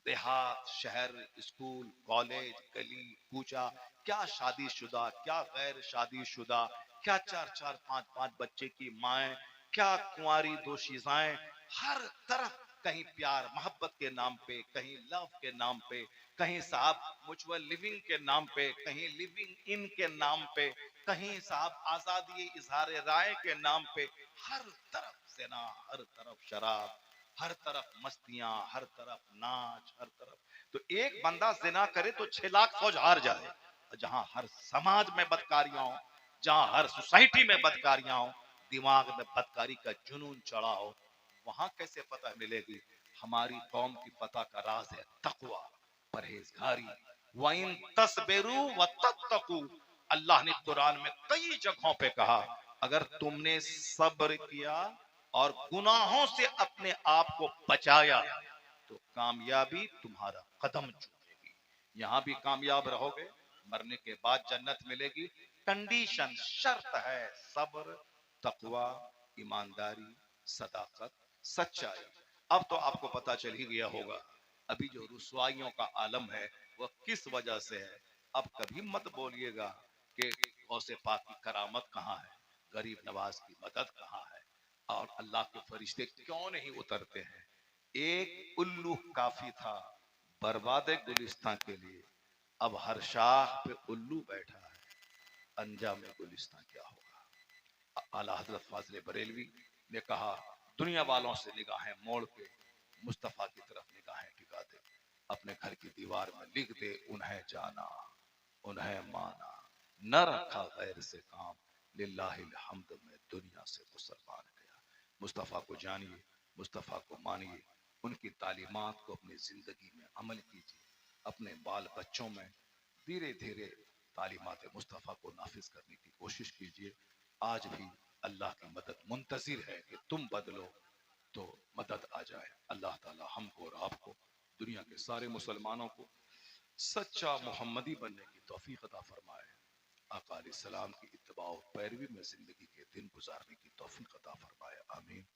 देहात, शहर, स्कूल, कॉलेज, गली कूचा, क्या शादीशुदा, क्या गैर शादीशुदा, क्या 4-4, 5-5 बच्चे की माएं, क्या कुंवारी दोशीजाएं, हर तरफ कहीं प्यार मोहब्बत के नाम पे, कहीं लव के नाम पे, कहीं साहब म्यूचुअल लिविंग के नाम पे, कहीं लिविंग इन के नाम पे, कहीं साहब आजादी इजहार राय के नाम पे। हर तरफ ज़िना, हर तरफ शराब, हर तरफ मस्तियां, हर तरफ नाच, हर तरफ। तो एक बंदा जिना करे तो 6 लाख फौज हार जाए। जहां हर समाज में बदकारियां हो, जहां हर सोसाइटी में बदकारियां हो, दिमाग में बदकारी का जुनून चढ़ा हो, वहां कैसे फतह मिलेगी? हमारी कौम की फतह का राज है तकवा, परहेजगारी। वइन तस्बिरु व तत्तकू, अल्लाह ने कुरान में कई जगहों पे कहा, अगर तुमने सब्र किया और गुनाहों से अपने आप को बचाया तो कामयाबी तुम्हारा कदम चूमेगी। यहां भी कामयाब रहोगे, मरने के बाद जन्नत मिलेगी। कंडीशन, शर्त है सब्र, तकवा, ईमानदारी, सदाकत, सच्चाई। अब तो आपको पता चल ही गया होगा अभी जो रुसवाइयों का आलम है वह किस वजह से है। अब कभी मत बोलिएगा कि गौसे पाक की करामत कहाँ है, गरीब नवाज की मदद कहाँ है, और अल्लाह के फरिश्ते क्यों नहीं उतरते हैं। एक उल्लू काफी था बर्बाद गुलिस्तान के लिए। अब हर शाख पे उल्लू बैठा है, अंजाम गुलिस्तान क्या होगा। आला हजरत फाजिल बरेलवी ने कहा, दुनिया वालों से निगाहें मोड़ के मुस्तफा की तरफ निगाहें टिका दे, अपने घर की दीवार में लिख दे, उन्हें जाना, उन्हें माना, न रखा गैर से काम, लिल्लाहिल हम्द में दुनिया से मुसलमान गया। मुस्तफ़ा को जानिए, मुस्तफ़ा को मानिए, उनकी तालीमात को अपनी ज़िंदगी में अमल कीजिए। अपने बाल बच्चों में धीरे धीरे तालीमात मुस्तफ़ा को नाफिज करने की कोशिश कीजिए। आज भी अल्लाह की मदद मुंतजिर है कि तुम बदलो तो मदद आ जाए। अल्लाह ताला हमको और आपको, दुनिया के सारे मुसलमानों को सच्चा मोहम्मदी बनने की तौफीक अता फरमाए। आका अलैहिस्सलाम की इत्तबा और पैरवी में जिंदगी के दिन गुजारने